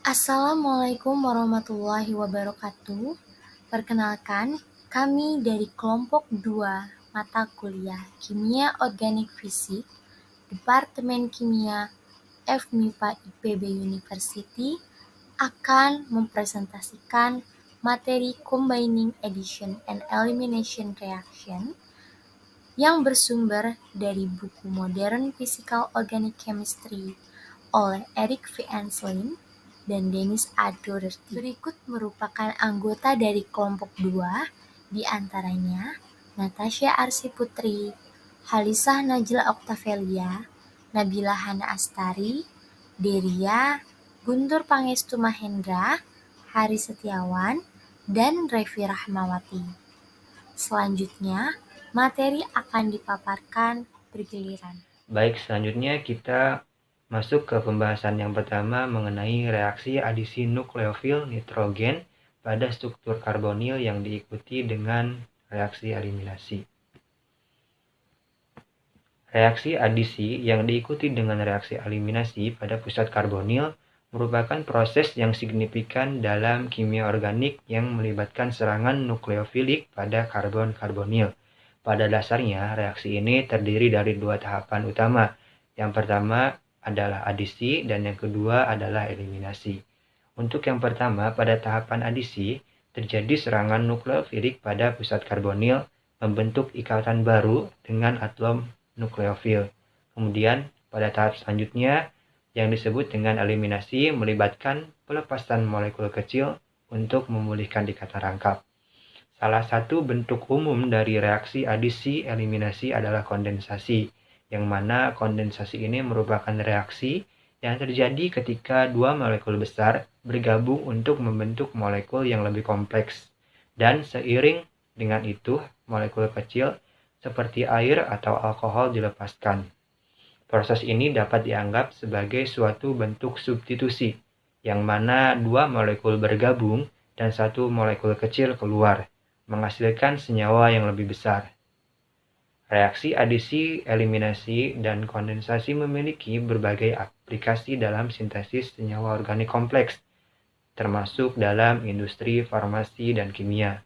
Assalamualaikum warahmatullahi wabarakatuh. Perkenalkan, kami dari kelompok 2 mata kuliah Kimia Organik Fisik, Departemen Kimia FMIPA IPB University akan mempresentasikan materi Combining Addition and Elimination Reaction yang bersumber dari buku Modern Physical Organic Chemistry oleh Eric V. Enslin dan Dennis A. Doherty. Berikut merupakan anggota dari kelompok 2, di antaranya Natasha Arsiputri, Halisah Najla Oktavelia, Nabila Hana Astari, Deria, Guntur Pangestu Mahendra, Hari Setiawan, dan Revi Rahmawati. Selanjutnya, materi akan dipaparkan bergiliran. Baik, selanjutnya kita masuk ke pembahasan yang pertama mengenai reaksi adisi nukleofil nitrogen pada struktur karbonil yang diikuti dengan reaksi eliminasi. Reaksi adisi yang diikuti dengan reaksi eliminasi pada pusat karbonil merupakan proses yang signifikan dalam kimia organik yang melibatkan serangan nukleofilik pada karbon karbonil. Pada dasarnya, reaksi ini terdiri dari dua tahapan utama. Yang pertama adalah adisi dan yang kedua adalah eliminasi. Untuk yang pertama, pada tahapan adisi, terjadi serangan nukleofilik pada pusat karbonil membentuk ikatan baru dengan atom nukleofil. Kemudian, pada tahap selanjutnya, yang disebut dengan eliminasi melibatkan pelepasan molekul kecil untuk memulihkan ikatan rangkap. Salah satu bentuk umum dari reaksi adisi eliminasi adalah kondensasi, yang mana kondensasi ini merupakan reaksi yang terjadi ketika dua molekul besar bergabung untuk membentuk molekul yang lebih kompleks. Dan seiring dengan itu, molekul kecil seperti air atau alkohol dilepaskan. Proses ini dapat dianggap sebagai suatu bentuk substitusi, yang mana dua molekul bergabung dan satu molekul kecil keluar, menghasilkan senyawa yang lebih besar. Reaksi adisi, eliminasi, dan kondensasi memiliki berbagai aplikasi dalam sintesis senyawa organik kompleks, termasuk dalam industri farmasi dan kimia.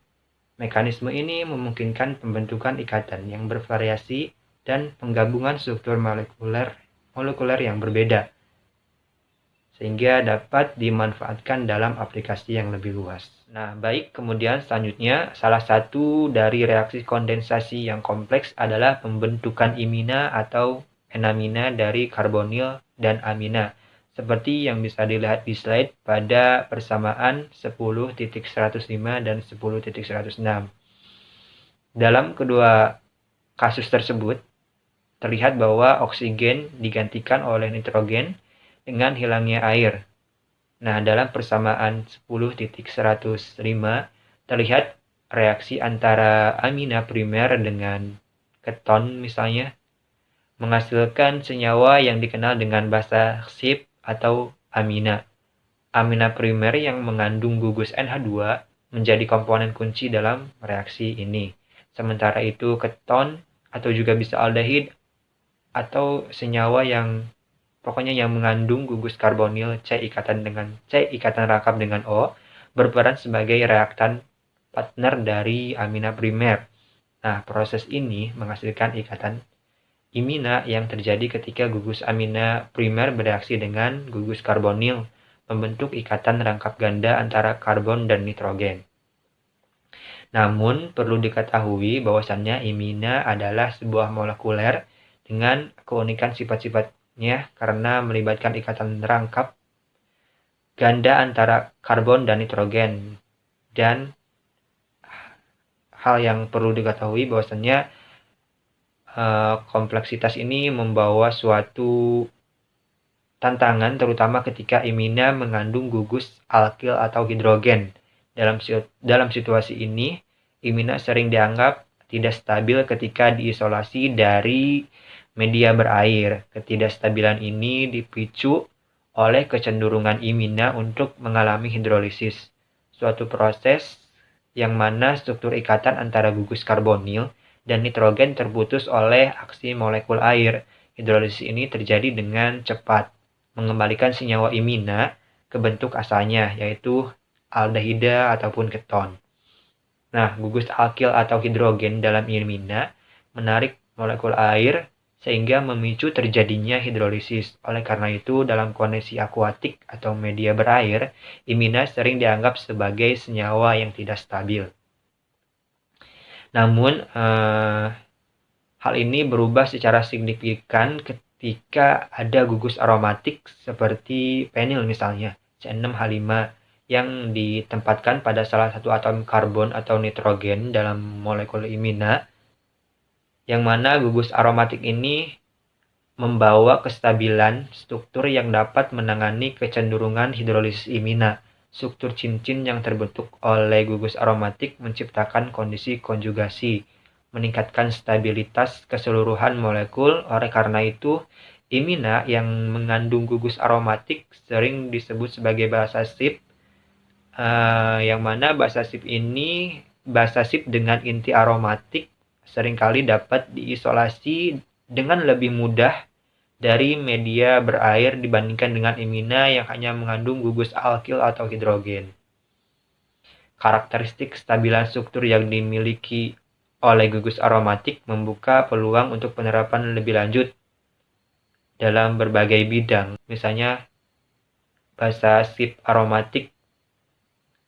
Mekanisme ini memungkinkan pembentukan ikatan yang bervariasi dan penggabungan struktur molekuler yang berbeda, sehingga dapat dimanfaatkan dalam aplikasi yang lebih luas. Nah, baik, kemudian selanjutnya, salah satu dari reaksi kondensasi yang kompleks adalah pembentukan imina atau enamina dari karbonil dan amina, seperti yang bisa dilihat di slide pada persamaan 10.105 dan 10.106. Dalam kedua kasus tersebut, terlihat bahwa oksigen digantikan oleh nitrogen dengan hilangnya air. Nah, dalam persamaan 10.105 terlihat reaksi antara amina primer dengan keton misalnya menghasilkan senyawa yang dikenal dengan bahasa SIP atau amina. Amina primer yang mengandung gugus NH2 menjadi komponen kunci dalam reaksi ini. Sementara itu keton atau juga bisa aldehid atau senyawa yang pokoknya yang mengandung gugus karbonil C ikatan rangkap dengan O berperan sebagai reaktan partner dari amina primer. Nah, proses ini menghasilkan ikatan imina yang terjadi ketika gugus amina primer bereaksi dengan gugus karbonil membentuk ikatan rangkap ganda antara karbon dan nitrogen. Namun, perlu diketahui bahwasannya imina adalah sebuah molekuler dengan keunikan sifat-sifatnya karena melibatkan ikatan rangkap ganda antara karbon dan nitrogen. Dan hal yang perlu diketahui bahwasannya kompleksitas ini membawa suatu tantangan terutama ketika imina mengandung gugus alkil atau hidrogen. Dalam situasi ini, imina sering dianggap tidak stabil ketika diisolasi dari media berair. Ketidakstabilan ini dipicu oleh kecenderungan imina untuk mengalami hidrolisis, suatu proses yang mana struktur ikatan antara gugus karbonil dan nitrogen terputus oleh aksi molekul air. Hidrolisis ini terjadi dengan cepat, mengembalikan senyawa imina bentuk asalnya, yaitu aldehida ataupun keton. Nah, gugus alkil atau hidrogen dalam imina menarik molekul air sehingga memicu terjadinya hidrolisis. Oleh karena itu, dalam kondisi akuatik atau media berair, imina sering dianggap sebagai senyawa yang tidak stabil. Namun, hal ini berubah secara signifikan ketika ada gugus aromatik seperti penil misalnya, C6H5, yang ditempatkan pada salah satu atom karbon atau nitrogen dalam molekul imina, yang mana gugus aromatik ini membawa kestabilan struktur yang dapat menangani kecenderungan hidrolisis imina. Struktur cincin yang terbentuk oleh gugus aromatik menciptakan kondisi konjugasi, meningkatkan stabilitas keseluruhan molekul. Oleh karena itu, imina yang mengandung gugus aromatik sering disebut sebagai basa sip, yang mana basa sip dengan inti aromatik seringkali dapat diisolasi dengan lebih mudah dari media berair dibandingkan dengan imina yang hanya mengandung gugus alkil atau hidrogen. Karakteristik kestabilan struktur yang dimiliki oleh gugus aromatik membuka peluang untuk penerapan lebih lanjut dalam berbagai bidang. Misalnya, basa sip aromatik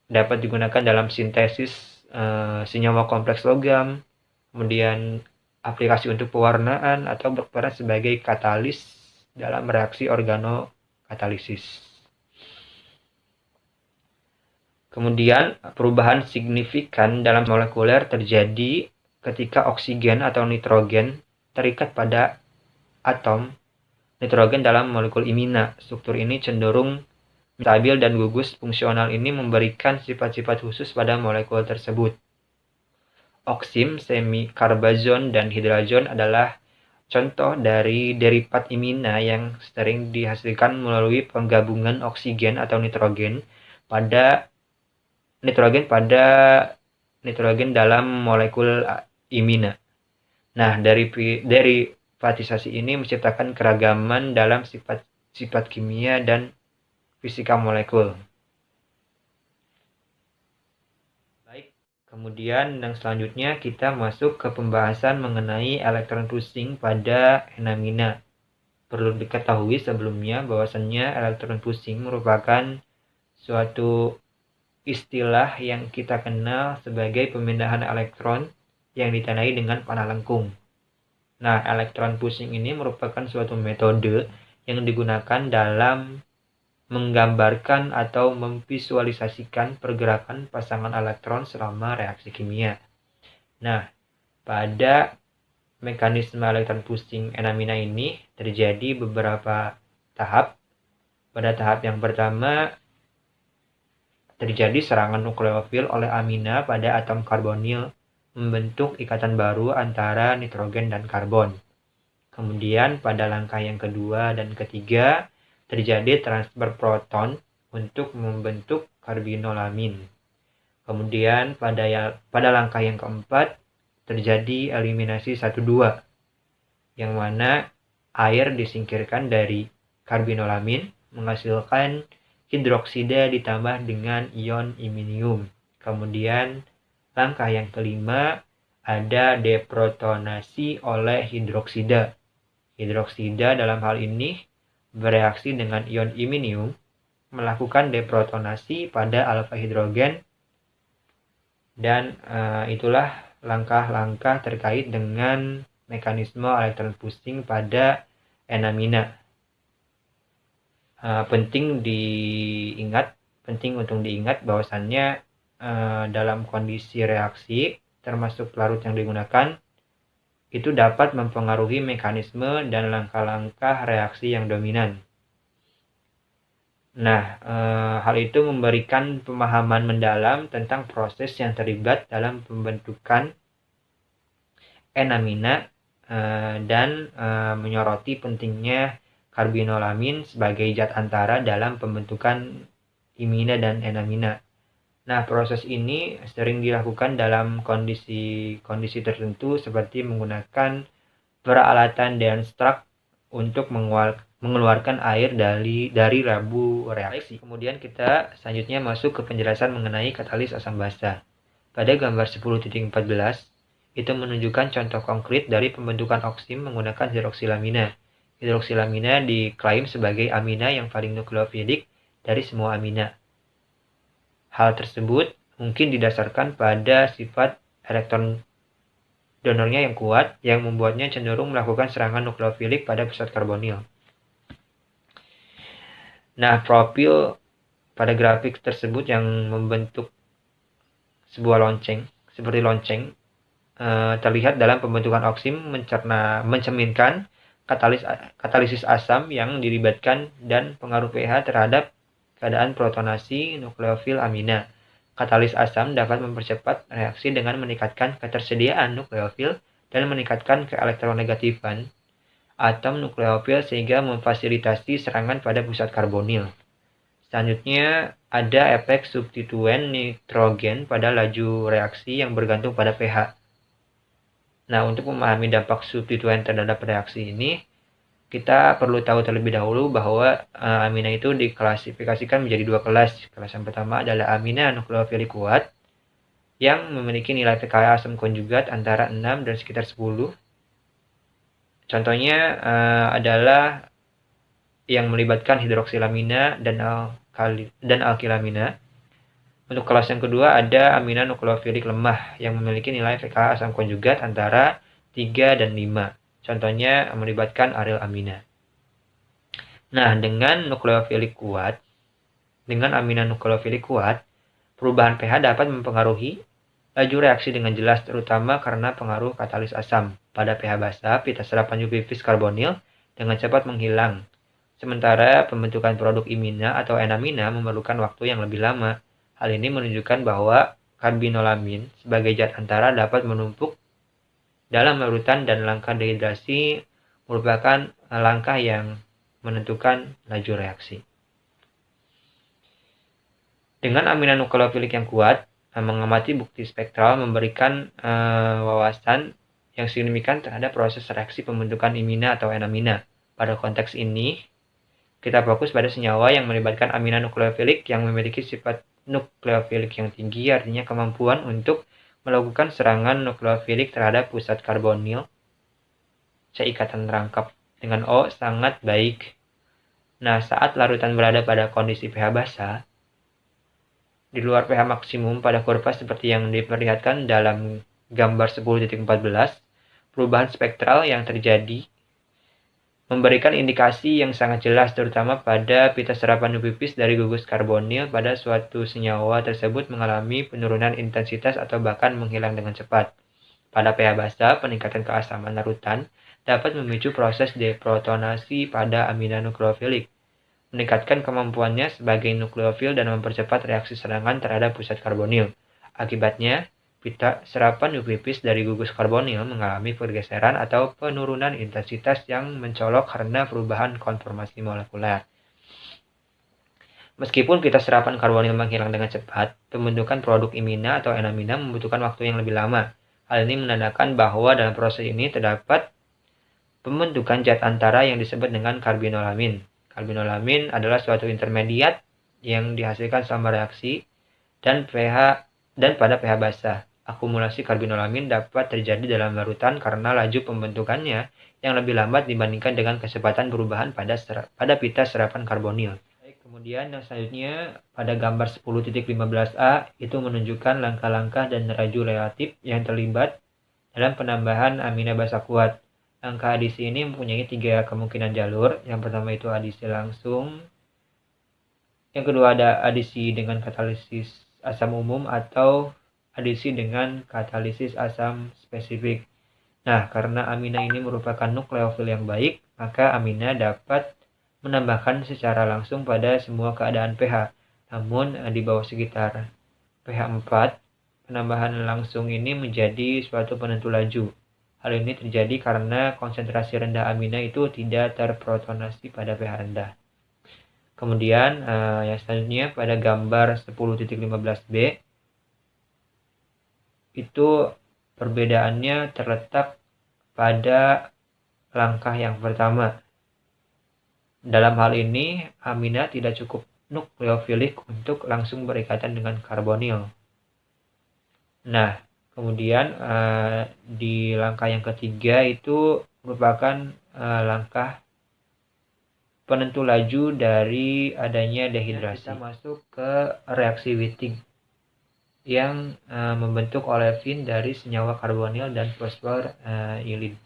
dapat digunakan dalam sintesis senyawa kompleks logam, kemudian aplikasi untuk pewarnaan, atau berperan sebagai katalis dalam reaksi organokatalisis. Kemudian, perubahan signifikan dalam molekuler terjadi ketika oksigen atau nitrogen terikat pada atom nitrogen dalam molekul imina. Struktur ini cenderung stabil dan gugus fungsional ini memberikan sifat-sifat khusus pada molekul tersebut. Oksim, semikarbazon, dan hidrazon adalah contoh dari derivat imina yang sering dihasilkan melalui penggabungan oksigen atau nitrogen pada nitrogen dalam molekul imina. Nah, dari derivatisasi ini menciptakan keragaman dalam sifat kimia dan fisika molekul. Kemudian yang selanjutnya kita masuk ke pembahasan mengenai elektron pusing pada enamina. Perlu diketahui sebelumnya bahwasannya elektron pusing merupakan suatu istilah yang kita kenal sebagai pemindahan elektron yang ditandai dengan panah lengkung. Nah, elektron pusing ini merupakan suatu metode yang digunakan dalam menggambarkan atau memvisualisasikan pergerakan pasangan elektron selama reaksi kimia. Nah, pada mekanisme elektron pusing enamina ini terjadi beberapa tahap. Pada tahap yang pertama, terjadi serangan nukleofil oleh amina pada atom karbonil membentuk ikatan baru antara nitrogen dan karbon. Kemudian pada langkah yang kedua dan ketiga, terjadi transfer proton untuk membentuk karbinolamin. Kemudian pada langkah yang keempat terjadi eliminasi 1,2, yang mana air disingkirkan dari karbinolamin menghasilkan hidroksida ditambah dengan ion iminium. Kemudian langkah yang kelima ada deprotonasi oleh hidroksida. Hidroksida dalam hal ini bereaksi dengan ion iminium, melakukan deprotonasi pada alfa hidrogen, dan itulah langkah-langkah terkait dengan mekanisme elektron pusing pada enamina. Penting untuk diingat bahwasannya dalam kondisi reaksi, termasuk larut yang digunakan, itu dapat mempengaruhi mekanisme dan langkah-langkah reaksi yang dominan. Nah, hal itu memberikan pemahaman mendalam tentang proses yang terlibat dalam pembentukan enamina dan menyoroti pentingnya karbinolamin sebagai zat antara dalam pembentukan imina dan enamina. Nah, proses ini sering dilakukan dalam kondisi tertentu seperti menggunakan peralatan Deonstruct untuk mengeluarkan air dari labu reaksi. Kemudian kita selanjutnya masuk ke penjelasan mengenai katalis asam basa. Pada gambar 10.14 itu menunjukkan contoh konkret dari pembentukan oksim menggunakan hidroksilamina. Hidroksilamina diklaim sebagai amina yang paling nukleofilik dari semua amina. Hal tersebut mungkin didasarkan pada sifat elektron donornya yang kuat yang membuatnya cenderung melakukan serangan nukleofilik pada pusat karbonil. Nah, profil pada grafik tersebut yang membentuk sebuah lonceng, seperti lonceng, terlihat dalam pembentukan oksim mencerminkan katalisis asam yang dilibatkan dan pengaruh pH terhadap keadaan protonasi nukleofil amina. Katalis asam dapat mempercepat reaksi dengan meningkatkan ketersediaan nukleofil dan meningkatkan keelektronegatifan atom nukleofil sehingga memfasilitasi serangan pada pusat karbonil. Selanjutnya ada efek substituen nitrogen pada laju reaksi yang bergantung pada pH. Nah, untuk memahami dampak substituen terhadap reaksi ini, kita perlu tahu terlebih dahulu bahwa amina itu diklasifikasikan menjadi dua kelas. Kelas yang pertama adalah amina nukleofilik kuat yang memiliki nilai pKa asam konjugat antara 6 dan sekitar 10. Contohnya adalah yang melibatkan hidroksilamina dan alkilamina. Untuk kelas yang kedua ada amina nukleofilik lemah yang memiliki nilai pKa asam konjugat antara 3 dan 5. Contohnya melibatkan aryl amina. Nah, dengan amina nukleofilik kuat, perubahan pH dapat mempengaruhi laju reaksi dengan jelas, terutama karena pengaruh katalis asam. Pada pH basa, pita serapan UV-vis karbonil dengan cepat menghilang. Sementara pembentukan produk imina atau enamina memerlukan waktu yang lebih lama. Hal ini menunjukkan bahwa karbinolamin sebagai zat antara dapat menumpuk dalam larutan dan langkah dehidrasi merupakan langkah yang menentukan laju reaksi. Dengan amina nukleofilik yang kuat, mengamati bukti spektral memberikan wawasan yang signifikan terhadap proses reaksi pembentukan imina atau enamina. Pada konteks ini, kita fokus pada senyawa yang melibatkan amina nukleofilik yang memiliki sifat nukleofilik yang tinggi, artinya kemampuan untuk melakukan serangan nukleofilik terhadap pusat karbonil seikatan rangkap dengan O sangat baik. Nah, saat larutan berada pada kondisi pH basa, di luar pH maksimum pada kurva seperti yang diperlihatkan dalam gambar 10.14, perubahan spektral yang terjadi memberikan indikasi yang sangat jelas terutama pada pita serapan UV-vis dari gugus karbonil pada suatu senyawa tersebut mengalami penurunan intensitas atau bahkan menghilang dengan cepat. Pada pH basa, peningkatan keasaman larutan dapat memicu proses deprotonasi pada amina nukleofilik, meningkatkan kemampuannya sebagai nukleofil dan mempercepat reaksi serangan terhadap pusat karbonil. Akibatnya, pita serapan UV-vis dari gugus karbonil mengalami pergeseran atau penurunan intensitas yang mencolok karena perubahan konformasi molekuler. Meskipun pita serapan karbonil menghilang dengan cepat, pembentukan produk imina atau enamina membutuhkan waktu yang lebih lama. Hal ini menandakan bahwa dalam proses ini terdapat pembentukan zat antara yang disebut dengan karbinolamin. Karbinolamin adalah suatu intermediat yang dihasilkan selama reaksi dan pada pH basa. Akumulasi karbinolamin dapat terjadi dalam larutan karena laju pembentukannya yang lebih lambat dibandingkan dengan kecepatan perubahan pada pita serapan karbonil. Kemudian yang selanjutnya pada gambar 10.15a itu menunjukkan langkah-langkah dan laju relatif yang terlibat dalam penambahan amina basa kuat. Langkah adisi ini mempunyai 3 kemungkinan jalur. Yang pertama itu adisi langsung. Yang kedua ada adisi dengan katalisis asam umum atau adisi dengan katalisis asam spesifik. Nah, karena amina ini merupakan nukleofil yang baik, maka amina dapat menambahkan secara langsung pada semua keadaan pH. Namun, di bawah sekitar pH 4, penambahan langsung ini menjadi suatu penentu laju. Hal ini terjadi karena konsentrasi rendah amina itu tidak terprotonasi pada pH rendah. Kemudian, yang selanjutnya pada gambar 10.15b, itu perbedaannya terletak pada langkah yang pertama. Dalam hal ini, amina tidak cukup nukleofilik untuk langsung berikatan dengan karbonil. Nah, kemudian di langkah yang ketiga itu merupakan langkah penentu laju dari adanya dehidrasi. Kita masuk ke reaksi Wittig yang membentuk olefin dari senyawa karbonil dan fosfor iodid.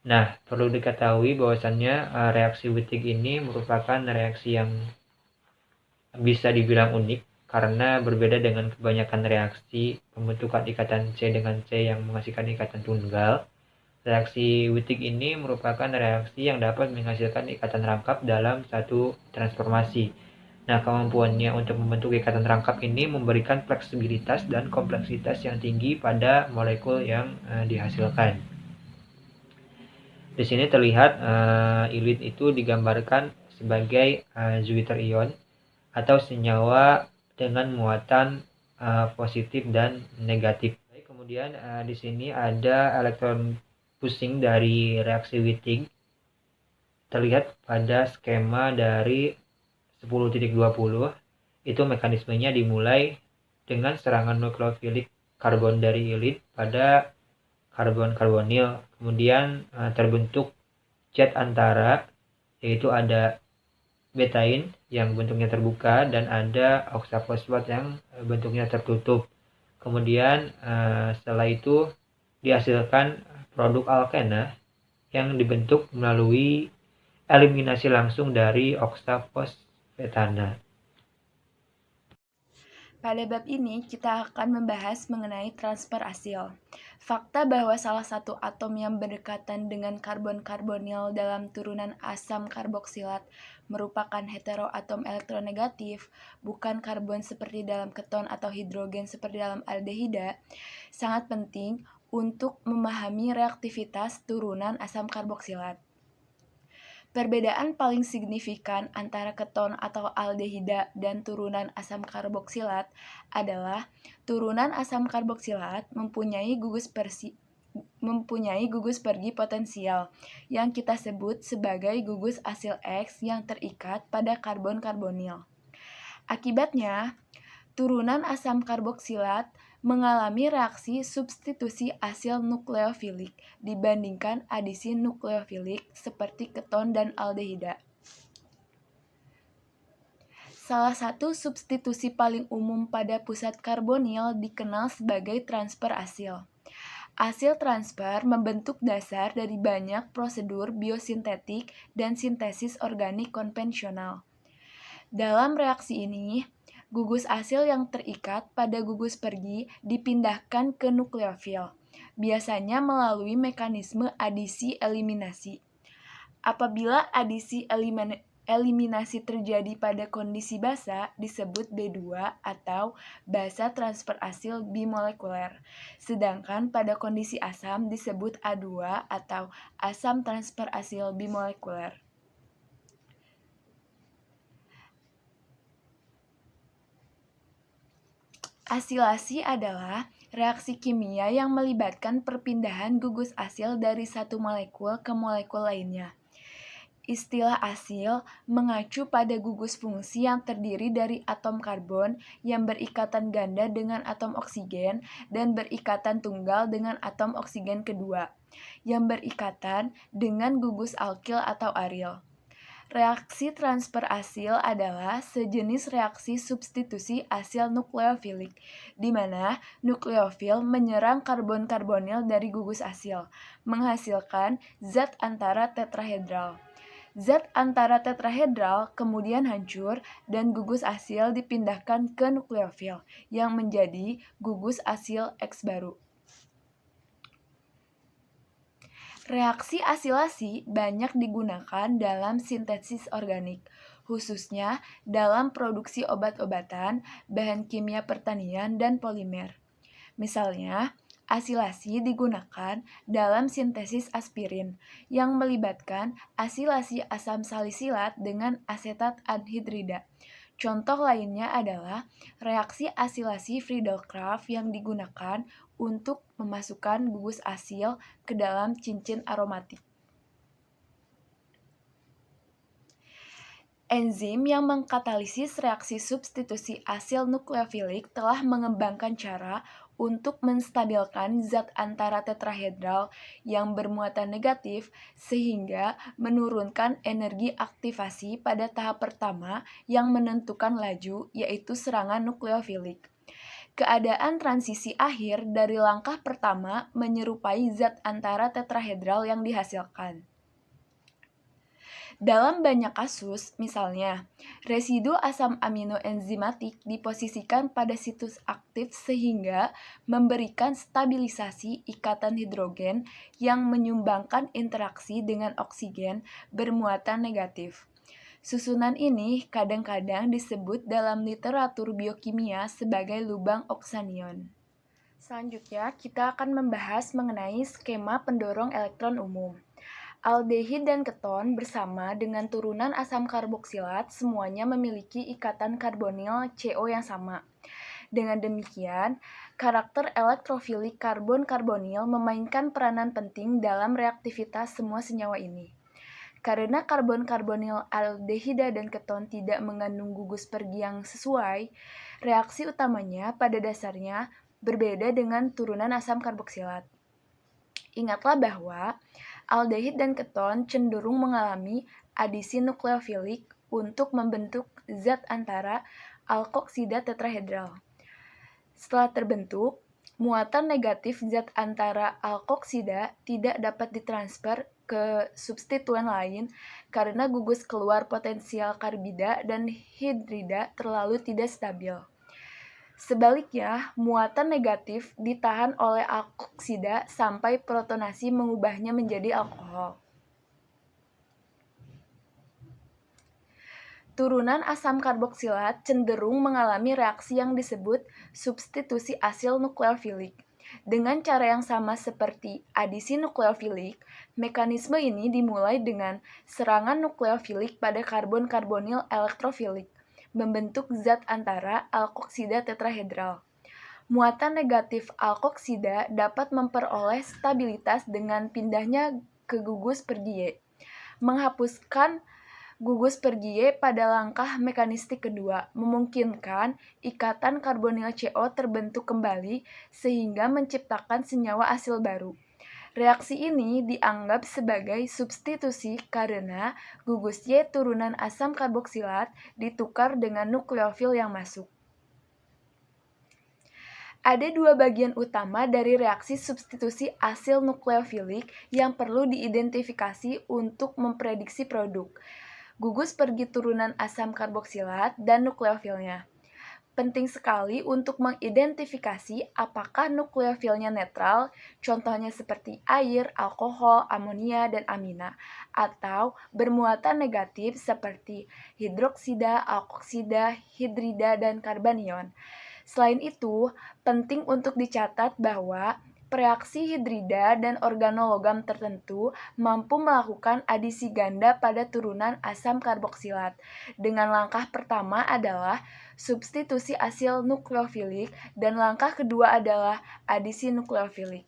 Nah, perlu diketahui bahwasannya reaksi Wittig ini merupakan reaksi yang bisa dibilang unik karena berbeda dengan kebanyakan reaksi pembentukan ikatan C dengan C yang menghasilkan ikatan tunggal. Reaksi Wittig ini merupakan reaksi yang dapat menghasilkan ikatan rangkap dalam satu transformasi. Nah, kemampuannya untuk membentuk ikatan rangkap ini memberikan fleksibilitas dan kompleksitas yang tinggi pada molekul yang dihasilkan. Di sini terlihat iodid itu digambarkan sebagai Jupiter ion atau senyawa dengan muatan positif dan negatif. Kemudian di sini ada elektron pusing dari reaksi Wittig terlihat pada skema dari 10.20. Itu mekanismenya dimulai dengan serangan nukleofilik karbon dari iodid pada karbon karbonil, kemudian terbentuk cat antara, yaitu ada betain yang bentuknya terbuka dan ada oksafosfat yang bentuknya tertutup. Kemudian setelah itu dihasilkan produk alkena yang dibentuk melalui eliminasi langsung dari oksafosfetana. Pada bab ini, kita akan membahas mengenai transfer asil. Fakta bahwa salah satu atom yang berdekatan dengan karbon-karbonil dalam turunan asam karboksilat merupakan heteroatom elektronegatif, bukan karbon seperti dalam keton atau hidrogen seperti dalam aldehida, sangat penting untuk memahami reaktivitas turunan asam karboksilat. Perbedaan paling signifikan antara keton atau aldehida dan turunan asam karboksilat adalah turunan asam karboksilat mempunyai gugus pergi potensial yang kita sebut sebagai gugus asil X yang terikat pada karbon karbonil. Akibatnya, turunan asam karboksilat mengalami reaksi substitusi asil nukleofilik dibandingkan adisi nukleofilik seperti keton dan aldehida. Salah satu substitusi paling umum pada pusat karbonil dikenal sebagai transfer asil. Asil transfer membentuk dasar dari banyak prosedur biosintetik dan sintesis organik konvensional. Dalam reaksi ini, gugus asil yang terikat pada gugus pergi dipindahkan ke nukleofil, biasanya melalui mekanisme adisi-eliminasi. Apabila adisi-eliminasi terjadi pada kondisi basa, disebut B2 atau basa transfer asil bimolekuler, sedangkan pada kondisi asam disebut A2 atau asam transfer asil bimolekuler. Asilasi adalah reaksi kimia yang melibatkan perpindahan gugus asil dari satu molekul ke molekul lainnya. Istilah asil mengacu pada gugus fungsi yang terdiri dari atom karbon yang berikatan ganda dengan atom oksigen dan berikatan tunggal dengan atom oksigen kedua, yang berikatan dengan gugus alkil atau aril. Reaksi transfer asil adalah sejenis reaksi substitusi asil nukleofilik, di mana nukleofil menyerang karbon-karbonil dari gugus asil, menghasilkan zat antara tetrahedral. Zat antara tetrahedral kemudian hancur dan gugus asil dipindahkan ke nukleofil, yang menjadi gugus asil X baru. Reaksi asilasi banyak digunakan dalam sintesis organik, khususnya dalam produksi obat-obatan, bahan kimia pertanian, dan polimer. Misalnya, asilasi digunakan dalam sintesis aspirin yang melibatkan asilasi asam salisilat dengan asetat anhidrida. Contoh lainnya adalah reaksi asilasi Friedel-Crafts yang digunakan untuk memasukkan gugus asil ke dalam cincin aromatik. Enzim yang mengkatalisis reaksi substitusi asil nukleofilik telah mengembangkan cara untuk menstabilkan zat antara tetrahedral yang bermuatan negatif sehingga menurunkan energi aktivasi pada tahap pertama yang menentukan laju, yaitu serangan nukleofilik. Keadaan transisi akhir dari langkah pertama menyerupai zat antara tetrahedral yang dihasilkan. Dalam banyak kasus, misalnya, residu asam amino enzimatik diposisikan pada situs aktif sehingga memberikan stabilisasi ikatan hidrogen yang menyumbangkan interaksi dengan oksigen bermuatan negatif. Susunan ini kadang-kadang disebut dalam literatur biokimia sebagai lubang oksanion. Selanjutnya, kita akan membahas mengenai skema pendorong elektron umum. Aldehid dan keton bersama dengan turunan asam karboksilat semuanya memiliki ikatan karbonil CO yang sama. Dengan demikian, karakter elektrofilik karbon-karbonil memainkan peranan penting dalam reaktivitas semua senyawa ini. Karena karbon-karbonil aldehida dan keton tidak mengandung gugus pergi yang sesuai, reaksi utamanya pada dasarnya berbeda dengan turunan asam karboksilat. Ingatlah bahwa aldehid dan keton cenderung mengalami adisi nukleofilik untuk membentuk zat antara alkoksida tetrahedral. Setelah terbentuk, muatan negatif zat antara alkoksida tidak dapat ditransfer ke substituen lain karena gugus keluar potensial karbida dan hidrida terlalu tidak stabil. Sebaliknya, muatan negatif ditahan oleh alkoksida sampai protonasi mengubahnya menjadi alkohol. Turunan asam karboksilat cenderung mengalami reaksi yang disebut substitusi asil nukleofilik. Dengan cara yang sama seperti adisi nukleofilik, mekanisme ini dimulai dengan serangan nukleofilik pada karbon-karbonil elektrofilik, membentuk zat antara alkoksida tetrahedral. Muatan negatif alkoksida dapat memperoleh stabilitas dengan pindahnya ke gugus pergi Y, menghapuskan gugus pergi Y pada langkah mekanistik kedua, memungkinkan ikatan karbonil CO terbentuk kembali sehingga menciptakan senyawa asil baru. Reaksi ini dianggap sebagai substitusi karena gugus Y turunan asam karboksilat ditukar dengan nukleofil yang masuk. Ada dua bagian utama dari reaksi substitusi asil nukleofilik yang perlu diidentifikasi untuk memprediksi produk: gugus pergi turunan asam karboksilat dan nukleofilnya. Penting sekali untuk mengidentifikasi apakah nukleofilnya netral, contohnya seperti air, alkohol, amonia, dan amina, atau bermuatan negatif seperti hidroksida, alkoksida, hidrida, dan karbanion. Selain itu, penting untuk dicatat bahwa reaksi hidrida dan organologam tertentu mampu melakukan adisi ganda pada turunan asam karboksilat. Dengan langkah pertama adalah substitusi asil nukleofilik dan langkah kedua adalah adisi nukleofilik.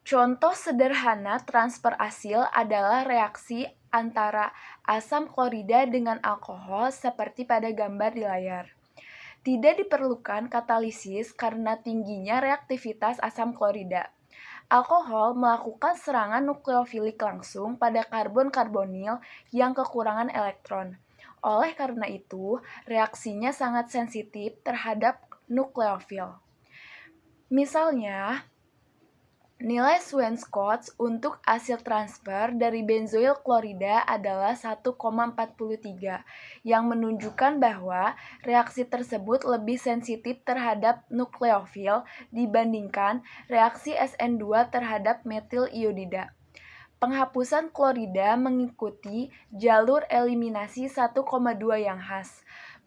Contoh sederhana transfer asil adalah reaksi antara asam klorida dengan alkohol seperti pada gambar di layar. Tidak diperlukan katalisis karena tingginya reaktivitas asam klorida. Alkohol melakukan serangan nukleofilik langsung pada karbon-karbonil yang kekurangan elektron. Oleh karena itu, reaksinya sangat sensitif terhadap nukleofil. Misalnya, nilai Swain-Scott untuk asil transfer dari benzoil klorida adalah 1,43, yang menunjukkan bahwa reaksi tersebut lebih sensitif terhadap nukleofil dibandingkan reaksi SN2 terhadap metil iodida. Penghapusan klorida mengikuti jalur eliminasi 1,2 yang khas.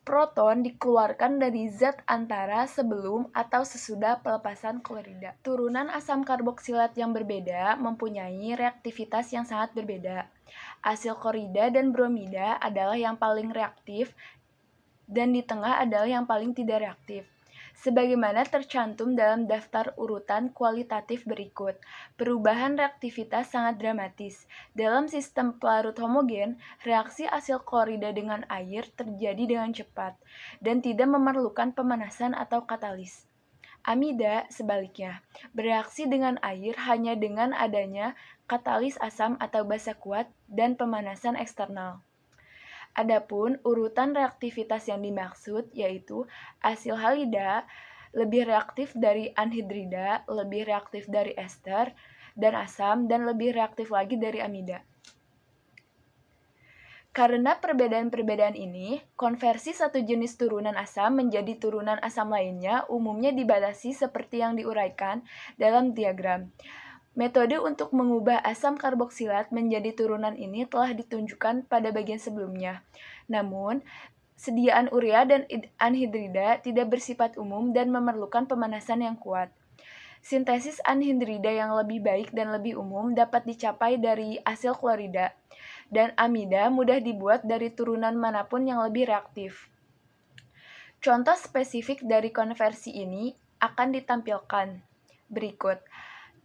Proton dikeluarkan dari zat antara sebelum atau sesudah pelepasan klorida. Turunan asam karboksilat yang berbeda mempunyai reaktivitas yang sangat berbeda. Asil klorida dan bromida adalah yang paling reaktif dan di tengah adalah yang paling tidak reaktif. Sebagaimana tercantum dalam daftar urutan kualitatif berikut, perubahan reaktivitas sangat dramatis. Dalam sistem pelarut homogen, reaksi asil klorida dengan air terjadi dengan cepat dan tidak memerlukan pemanasan atau katalis. Amida, sebaliknya, bereaksi dengan air hanya dengan adanya katalis asam atau basa kuat dan pemanasan eksternal. Adapun urutan reaktivitas yang dimaksud yaitu asil halida lebih reaktif dari anhidrida, lebih reaktif dari ester dan asam, dan lebih reaktif lagi dari amida. Karena perbedaan-perbedaan ini, konversi satu jenis turunan asam menjadi turunan asam lainnya umumnya dibatasi seperti yang diuraikan dalam diagram. Metode untuk mengubah asam karboksilat menjadi turunan ini telah ditunjukkan pada bagian sebelumnya. Namun, sediaan urea dan anhidrida tidak bersifat umum dan memerlukan pemanasan yang kuat. Sintesis anhidrida yang lebih baik dan lebih umum dapat dicapai dari asil klorida, dan amida mudah dibuat dari turunan manapun yang lebih reaktif. Contoh spesifik dari konversi ini akan ditampilkan berikut.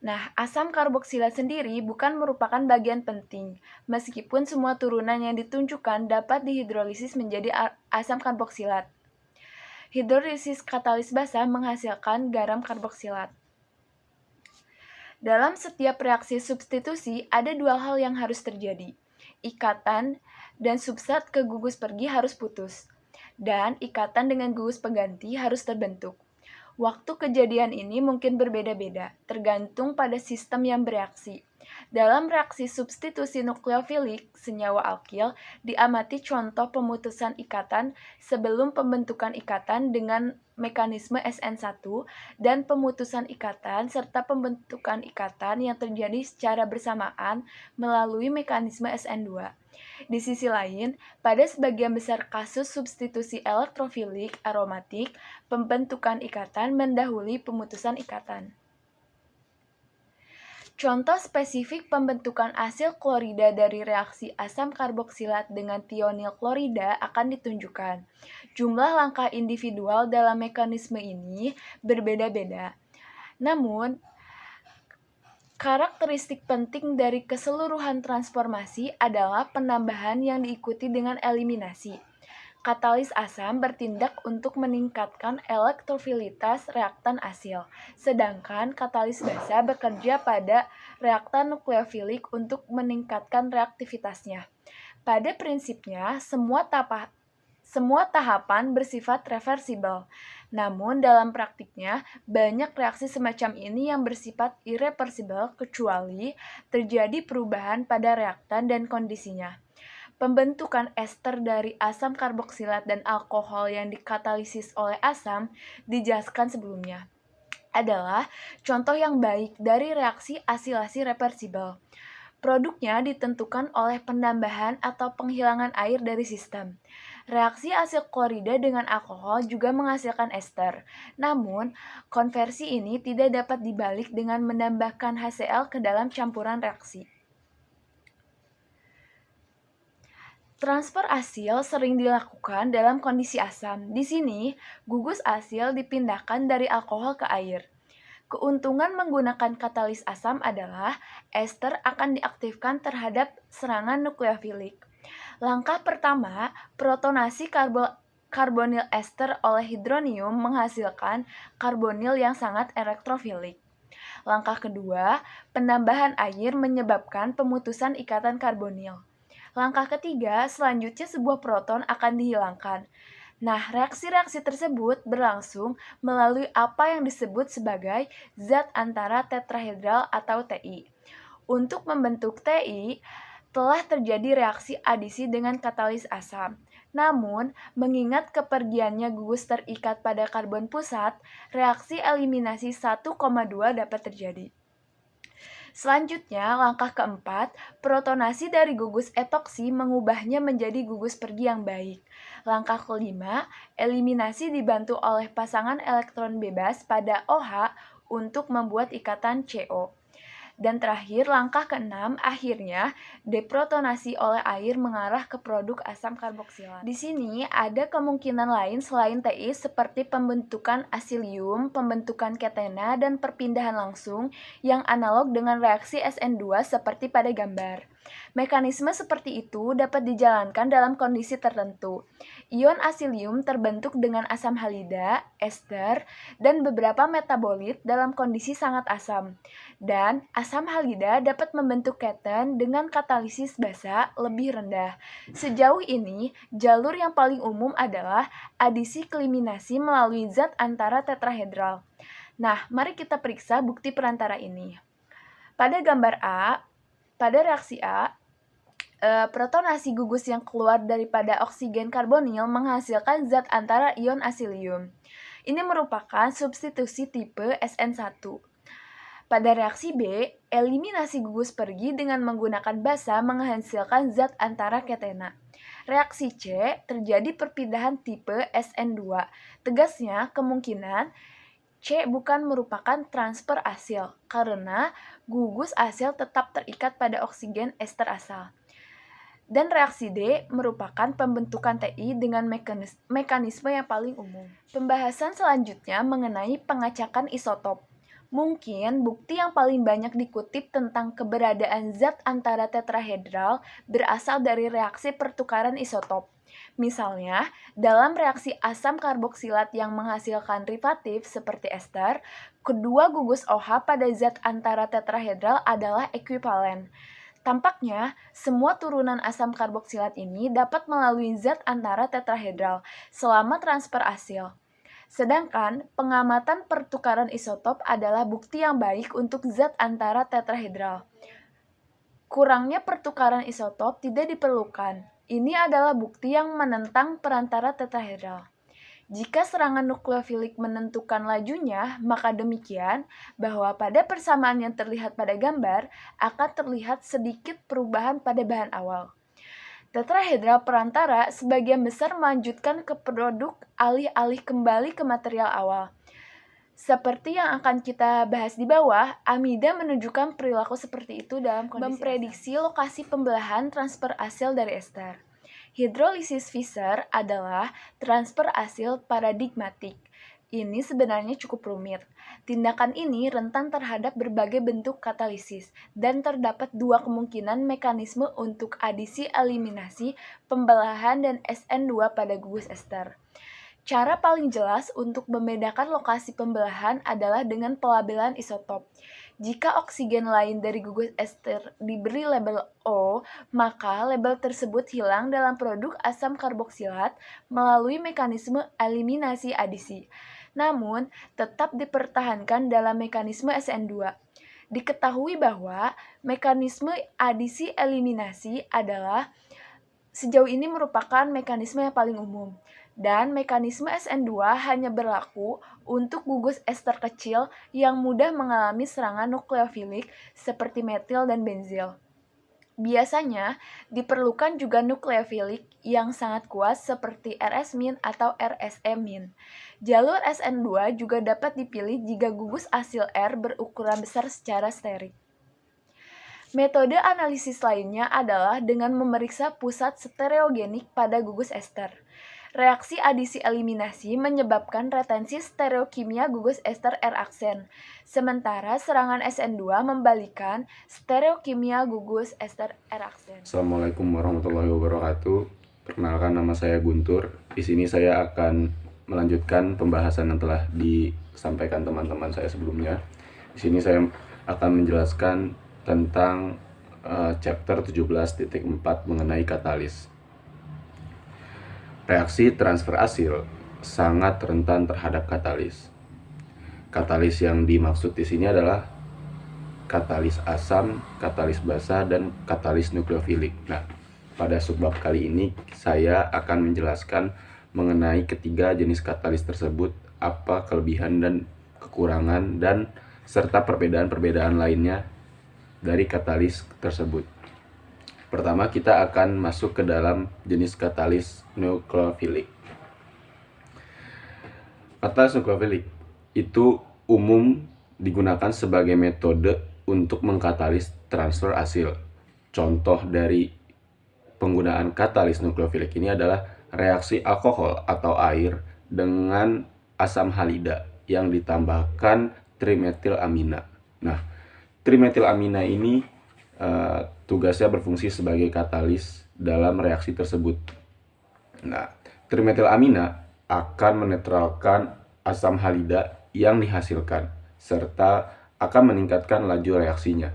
Nah, asam karboksilat sendiri bukan merupakan bagian penting, meskipun semua turunan yang ditunjukkan dapat dihidrolisis menjadi asam karboksilat. Hidrolisis katalis basa menghasilkan garam karboksilat. Dalam setiap reaksi substitusi, ada dua hal yang harus terjadi. Ikatan dan substrat ke gugus pergi harus putus, dan ikatan dengan gugus pengganti harus terbentuk. Waktu kejadian ini mungkin berbeda-beda, tergantung pada sistem yang bereaksi. Dalam reaksi substitusi nukleofilik, senyawa alkil diamati contoh pemutusan ikatan sebelum pembentukan ikatan dengan mekanisme SN1 dan pemutusan ikatan serta pembentukan ikatan yang terjadi secara bersamaan melalui mekanisme SN2. Di sisi lain, pada sebagian besar kasus substitusi elektrofilik aromatik, pembentukan ikatan mendahului pemutusan ikatan. Contoh spesifik pembentukan asil klorida dari reaksi asam karboksilat dengan tionil klorida akan ditunjukkan. Jumlah langkah individual dalam mekanisme ini berbeda-beda. Namun, karakteristik penting dari keseluruhan transformasi adalah penambahan yang diikuti dengan eliminasi. Katalis asam bertindak untuk meningkatkan elektrofilitas reaktan asil, sedangkan katalis basa bekerja pada reaktan nukleofilik untuk meningkatkan reaktivitasnya. Pada prinsipnya, semua tahapan bersifat reversibel. Namun dalam praktiknya, banyak reaksi semacam ini yang bersifat irreversibel kecuali terjadi perubahan pada reaktan dan kondisinya. Pembentukan ester dari asam karboksilat dan alkohol yang dikatalisis oleh asam dijelaskan sebelumnya adalah contoh yang baik dari reaksi asilasi reversibel. Produknya ditentukan oleh penambahan atau penghilangan air dari sistem. Reaksi asil klorida dengan alkohol juga menghasilkan ester. Namun, konversi ini tidak dapat dibalik dengan menambahkan HCl ke dalam campuran reaksi. Transfer asil sering dilakukan dalam kondisi asam. Di sini, gugus asil dipindahkan dari alkohol ke air. Keuntungan menggunakan katalis asam adalah ester akan diaktifkan terhadap serangan nukleofilik. Langkah pertama, protonasi karbonil ester oleh hidronium menghasilkan karbonil yang sangat elektrofilik. Langkah kedua, penambahan air menyebabkan pemutusan ikatan karbonil. Langkah ketiga, selanjutnya sebuah proton akan dihilangkan. Nah, reaksi-reaksi tersebut berlangsung melalui apa yang disebut sebagai zat antara tetrahedral atau TI. Untuk membentuk TI, telah terjadi reaksi adisi dengan katalis asam. Namun, mengingat kepergiannya gugus terikat pada karbon pusat, reaksi eliminasi 1,2 dapat terjadi. Selanjutnya, langkah keempat, protonasi dari gugus etoksi mengubahnya menjadi gugus pergi yang baik. Langkah kelima, eliminasi dibantu oleh pasangan elektron bebas pada OH untuk membuat ikatan CO. Dan terakhir, langkah keenam, akhirnya deprotonasi oleh air mengarah ke produk asam karboksilat. Di sini ada kemungkinan lain selain TI seperti pembentukan asilium, pembentukan ketena, dan perpindahan langsung yang analog dengan reaksi SN2 seperti pada gambar. Mekanisme seperti itu dapat dijalankan dalam kondisi tertentu. Ion asilium terbentuk dengan asam halida, ester, dan beberapa metabolit dalam kondisi sangat asam. Dan asam halida dapat membentuk keten dengan katalisis basa lebih rendah. Sejauh ini, jalur yang paling umum adalah adisi eliminasi melalui zat antara tetrahedral. Nah, mari kita periksa bukti perantara ini. Pada gambar A, pada reaksi A, protonasi gugus yang keluar daripada oksigen karbonil menghasilkan zat antara ion asilium. Ini merupakan substitusi tipe SN1. Pada reaksi B, eliminasi gugus pergi dengan menggunakan basa menghasilkan zat antara ketena. Reaksi C, terjadi perpindahan tipe SN2. Tegasnya, kemungkinan C bukan merupakan transfer asil, karena gugus asil tetap terikat pada oksigen ester asal. Dan reaksi D merupakan pembentukan TI dengan mekanisme yang paling umum. Pembahasan selanjutnya mengenai pengacakan isotop. Mungkin bukti yang paling banyak dikutip tentang keberadaan zat antara tetrahedral berasal dari reaksi pertukaran isotop. Misalnya, dalam reaksi asam karboksilat yang menghasilkan derivatif seperti ester, kedua gugus OH pada zat antara tetrahedral adalah ekuivalen. Tampaknya, semua turunan asam karboksilat ini dapat melalui zat antara tetrahedral selama transfer asil. Sedangkan, pengamatan pertukaran isotop adalah bukti yang baik untuk zat antara tetrahedral. Kurangnya pertukaran isotop tidak diperlukan. Ini adalah bukti yang menentang perantara tetrahedral. Jika serangan nukleofilik menentukan lajunya, maka demikian bahwa pada persamaan yang terlihat pada gambar akan terlihat sedikit perubahan pada bahan awal. Tetrahedral perantara sebagian besar melanjutkan ke produk alih-alih kembali ke material awal. Seperti yang akan kita bahas di bawah, amida menunjukkan perilaku seperti itu dalam kondisi memprediksi lokasi pembelahan transfer asil dari ester. Hidrolisis Fischer adalah transfer asil paradigmatik. Ini sebenarnya cukup rumit. Tindakan ini rentan terhadap berbagai bentuk katalisis, dan terdapat dua kemungkinan mekanisme untuk adisi eliminasi, pembelahan, dan SN2 pada gugus ester. Cara paling jelas untuk membedakan lokasi pembelahan adalah dengan pelabelan isotop. Jika oksigen lain dari gugus ester diberi label O, maka label tersebut hilang dalam produk asam karboksilat melalui mekanisme eliminasi adisi. Namun, tetap dipertahankan dalam mekanisme SN2. Diketahui bahwa mekanisme adisi eliminasi adalah sejauh ini merupakan mekanisme yang paling umum. Dan mekanisme SN2 hanya berlaku untuk gugus ester kecil yang mudah mengalami serangan nukleofilik seperti metil dan benzil. Biasanya diperlukan juga nukleofilik yang sangat kuat seperti RS- atau RSE-. Jalur SN2 juga dapat dipilih jika gugus asil R berukuran besar secara sterik. Metode analisis lainnya adalah dengan memeriksa pusat stereogenik pada gugus ester. Reaksi adisi eliminasi menyebabkan retensi stereokimia gugus ester R-aksen, sementara serangan SN2 membalikan stereokimia gugus ester R-aksen. Assalamualaikum warahmatullahi wabarakatuh. Perkenalkan, nama saya Guntur. Di sini saya akan melanjutkan pembahasan yang telah disampaikan teman-teman saya sebelumnya. Di sini saya akan menjelaskan tentang chapter 17.4 mengenai katalis. Reaksi transfer asil sangat rentan terhadap katalis. Katalis yang dimaksud di sini adalah katalis asam, katalis basa, dan katalis nukleofilik. Nah, pada subbab kali ini saya akan menjelaskan mengenai ketiga jenis katalis tersebut, apa kelebihan dan kekurangan, dan serta perbedaan-perbedaan lainnya dari katalis tersebut. Pertama, kita akan masuk ke dalam jenis katalis nukleofilik. Katalis nukleofilik itu umum digunakan sebagai metode untuk mengkatalis transfer asil. Contoh dari penggunaan katalis nukleofilik ini adalah reaksi alkohol atau air dengan asam halida yang ditambahkan trimetilamina. Nah, trimetilamina ini tugasnya berfungsi sebagai katalis dalam reaksi tersebut. Nah, trimetilamina akan menetralkan asam halida yang dihasilkan serta akan meningkatkan laju reaksinya.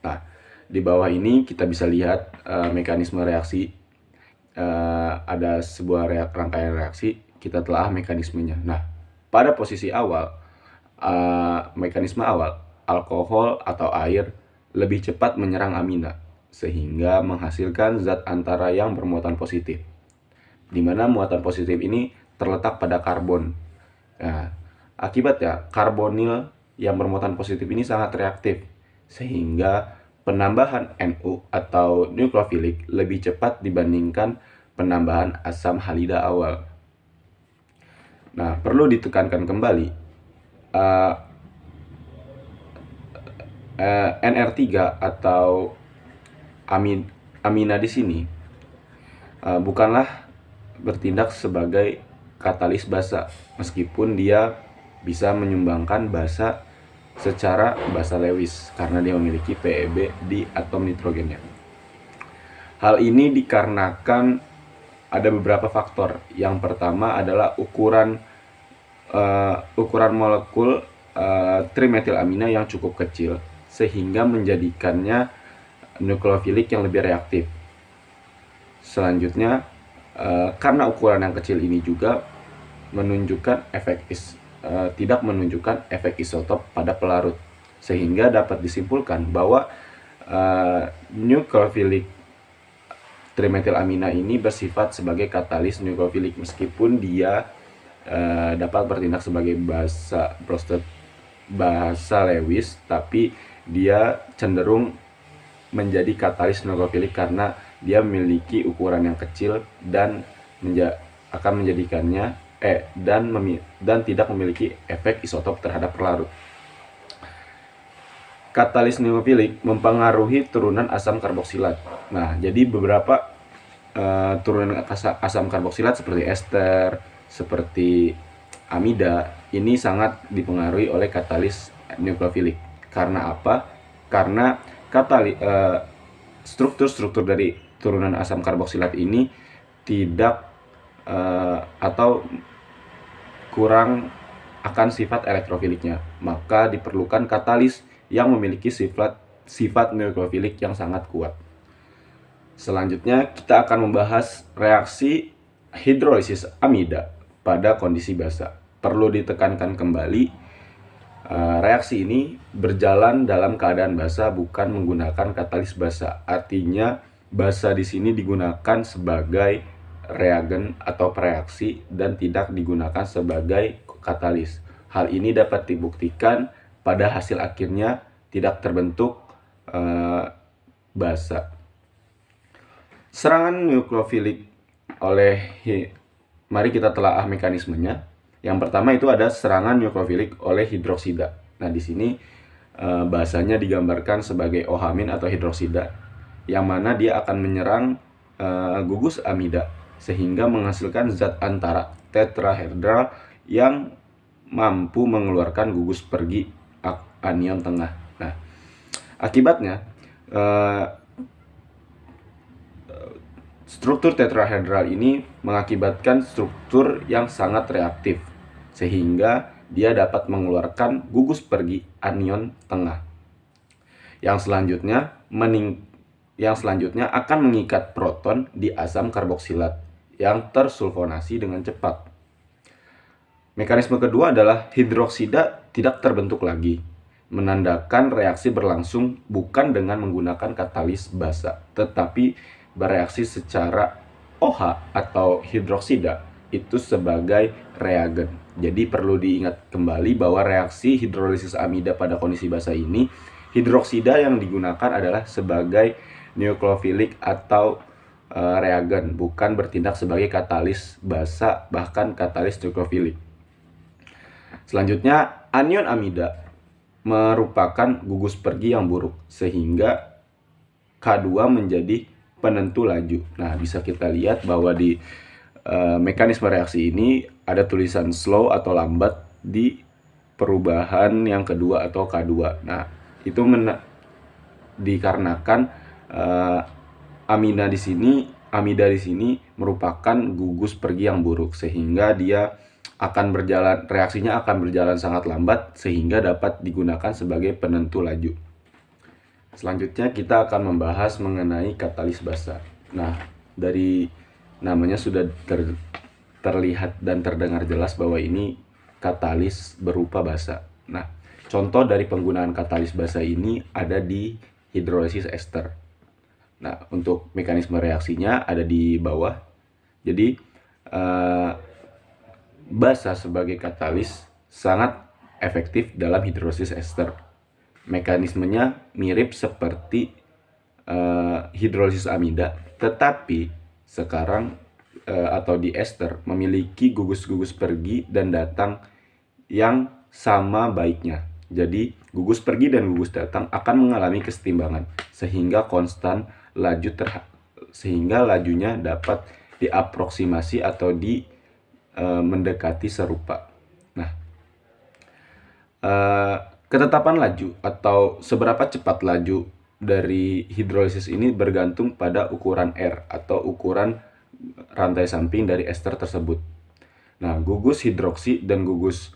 Nah, di bawah ini kita bisa lihat mekanisme reaksi. Ada sebuah rangkaian reaksi, kita telah mekanismenya. Nah, pada posisi awal, mekanisme awal, alkohol atau air lebih cepat menyerang amina sehingga menghasilkan zat antara yang bermuatan positif, di mana muatan positif ini terletak pada karbon. Nah, akibatnya karbonil yang bermuatan positif ini sangat reaktif sehingga penambahan NU atau nukleofilik lebih cepat dibandingkan penambahan asam halida awal. Nah, perlu ditekankan kembali, NR3 atau amina di sini bukanlah bertindak sebagai katalis basa, meskipun dia bisa menyumbangkan basa secara basa Lewis karena dia memiliki PeB di atom nitrogennya. Hal ini dikarenakan ada beberapa faktor. Yang pertama adalah ukuran molekul trimetilamina yang cukup kecil sehingga menjadikannya nukleofilik yang lebih reaktif. Selanjutnya, karena ukuran yang kecil ini juga menunjukkan tidak menunjukkan efek isotop pada pelarut, sehingga dapat disimpulkan bahwa nukleofilik trimetilamina ini bersifat sebagai katalis nukleofilik meskipun dia dapat bertindak sebagai basa Lewis, tapi dia cenderung menjadi katalis nukleofilik karena dia memiliki ukuran yang kecil dan akan menjadikannya dan tidak memiliki efek isotop terhadap pelarut. Katalis nukleofilik mempengaruhi turunan asam karboksilat. Nah, jadi beberapa turunan asam karboksilat seperti ester, seperti amida ini sangat dipengaruhi oleh katalis nukleofilik. Karena apa? Karena struktur-struktur dari turunan asam karboksilat ini tidak atau kurang akan sifat elektrofiliknya, maka diperlukan katalis yang memiliki sifat nukleofilik yang sangat kuat. Selanjutnya kita akan membahas reaksi hidrolisis amida pada kondisi basa. Perlu ditekankan kembali, reaksi ini berjalan dalam keadaan basa, bukan menggunakan katalis basa. Artinya basa di sini digunakan sebagai reagen atau pereaksi dan tidak digunakan sebagai katalis. Hal ini dapat dibuktikan pada hasil akhirnya tidak terbentuk basa. Serangan nukleofilik mari kita telaah mekanismenya. Yang pertama itu ada serangan nukleofilik oleh hidroksida. Nah, di sini bahasanya digambarkan sebagai OH- atau hidroksida, yang mana dia akan menyerang gugus amida sehingga menghasilkan zat antara tetrahedral yang mampu mengeluarkan gugus pergi anion tengah. Nah, akibatnya struktur tetrahedral ini mengakibatkan struktur yang sangat reaktif sehingga dia dapat mengeluarkan gugus pergi anion tengah. Yang selanjutnya akan mengikat proton di asam karboksilat yang tersulfonasi dengan cepat. Mekanisme kedua adalah hidroksida tidak terbentuk lagi, menandakan reaksi berlangsung bukan dengan menggunakan katalis basa, tetapi bereaksi secara OH atau hidroksida itu sebagai reagen. Jadi perlu diingat kembali bahwa reaksi hidrolisis amida pada kondisi basa ini, hidroksida yang digunakan adalah sebagai nukleofilik atau reagen, bukan bertindak sebagai katalis basa, bahkan katalis nukleofilik. Selanjutnya, anion amida merupakan gugus pergi yang buruk, sehingga K2 menjadi penentu laju. Nah, bisa kita lihat bahwa di mekanisme reaksi ini ada tulisan slow atau lambat di perubahan yang kedua atau K2. Nah, itu dikarenakan amida di sini merupakan gugus pergi yang buruk, sehingga reaksinya akan berjalan sangat lambat sehingga dapat digunakan sebagai penentu laju. Selanjutnya kita akan membahas mengenai katalis basa. Nah, dari namanya sudah terlihat dan terdengar jelas bahwa ini katalis berupa basa. Nah, contoh dari penggunaan katalis basa ini ada di hidrolisis ester. Nah, untuk mekanisme reaksinya ada di bawah. Jadi, basa sebagai katalis sangat efektif dalam hidrolisis ester. Mekanismenya mirip seperti hidrolisis amida, tetapi sekarang atau di ester memiliki gugus-gugus pergi dan datang yang sama baiknya. Jadi gugus pergi dan gugus datang akan mengalami kesetimbangan sehingga lajunya dapat diaproksimasi atau mendekati serupa. Nah, ketetapan laju atau seberapa cepat laju dari hidrolisis ini bergantung pada ukuran R atau ukuran rantai samping dari ester tersebut. Nah, gugus hidroksi dan gugus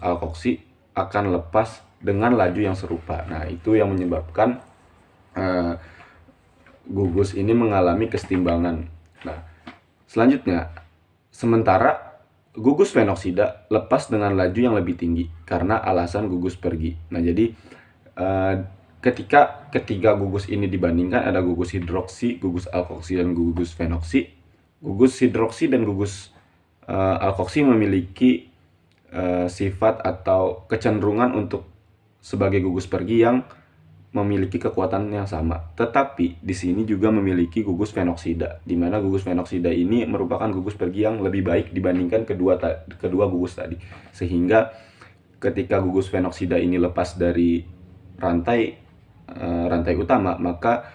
alkoksi akan lepas dengan laju yang serupa. Nah, itu yang menyebabkan gugus ini mengalami kesetimbangan. Nah, selanjutnya, sementara gugus fenoksida lepas dengan laju yang lebih tinggi karena alasan gugus pergi. Nah, jadi ketika ketiga gugus ini dibandingkan, ada gugus hidroksi, gugus alkoksi, dan gugus fenoksi. Gugus hidroksi dan gugus alkoksi memiliki sifat atau kecenderungan untuk sebagai gugus pergi yang memiliki kekuatan yang sama. Tetapi di sini juga memiliki gugus fenoksida, di mana gugus fenoksida ini merupakan gugus pergi yang lebih baik dibandingkan kedua gugus tadi. Sehingga ketika gugus fenoksida ini lepas dari rantai utama, maka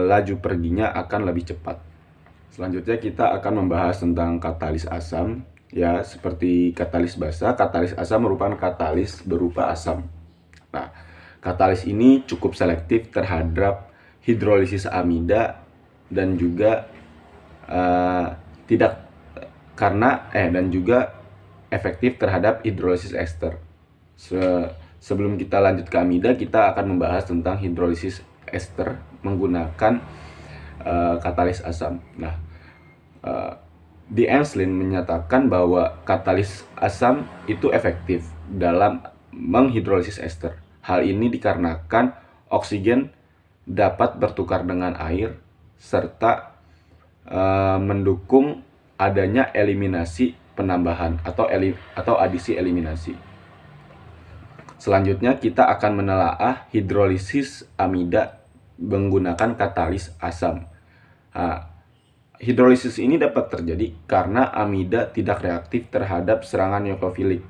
laju perginya akan lebih cepat. Selanjutnya kita akan membahas tentang katalis asam. Ya, seperti katalis basa, katalis asam merupakan katalis berupa asam. Nah, katalis ini cukup selektif terhadap hidrolisis amida dan juga dan juga efektif terhadap hidrolisis ester. Sebelum kita lanjut ke amida, kita akan membahas tentang hidrolisis ester menggunakan katalis asam. Nah, D. Enslin menyatakan bahwa katalis asam itu efektif dalam menghidrolisis ester. Hal ini dikarenakan oksigen dapat bertukar dengan air serta mendukung adanya eliminasi penambahan atau adisi eliminasi. Selanjutnya kita akan menelaah hidrolisis amida menggunakan katalis asam. Hidrolisis ini dapat terjadi karena amida tidak reaktif terhadap serangan nukleofilik.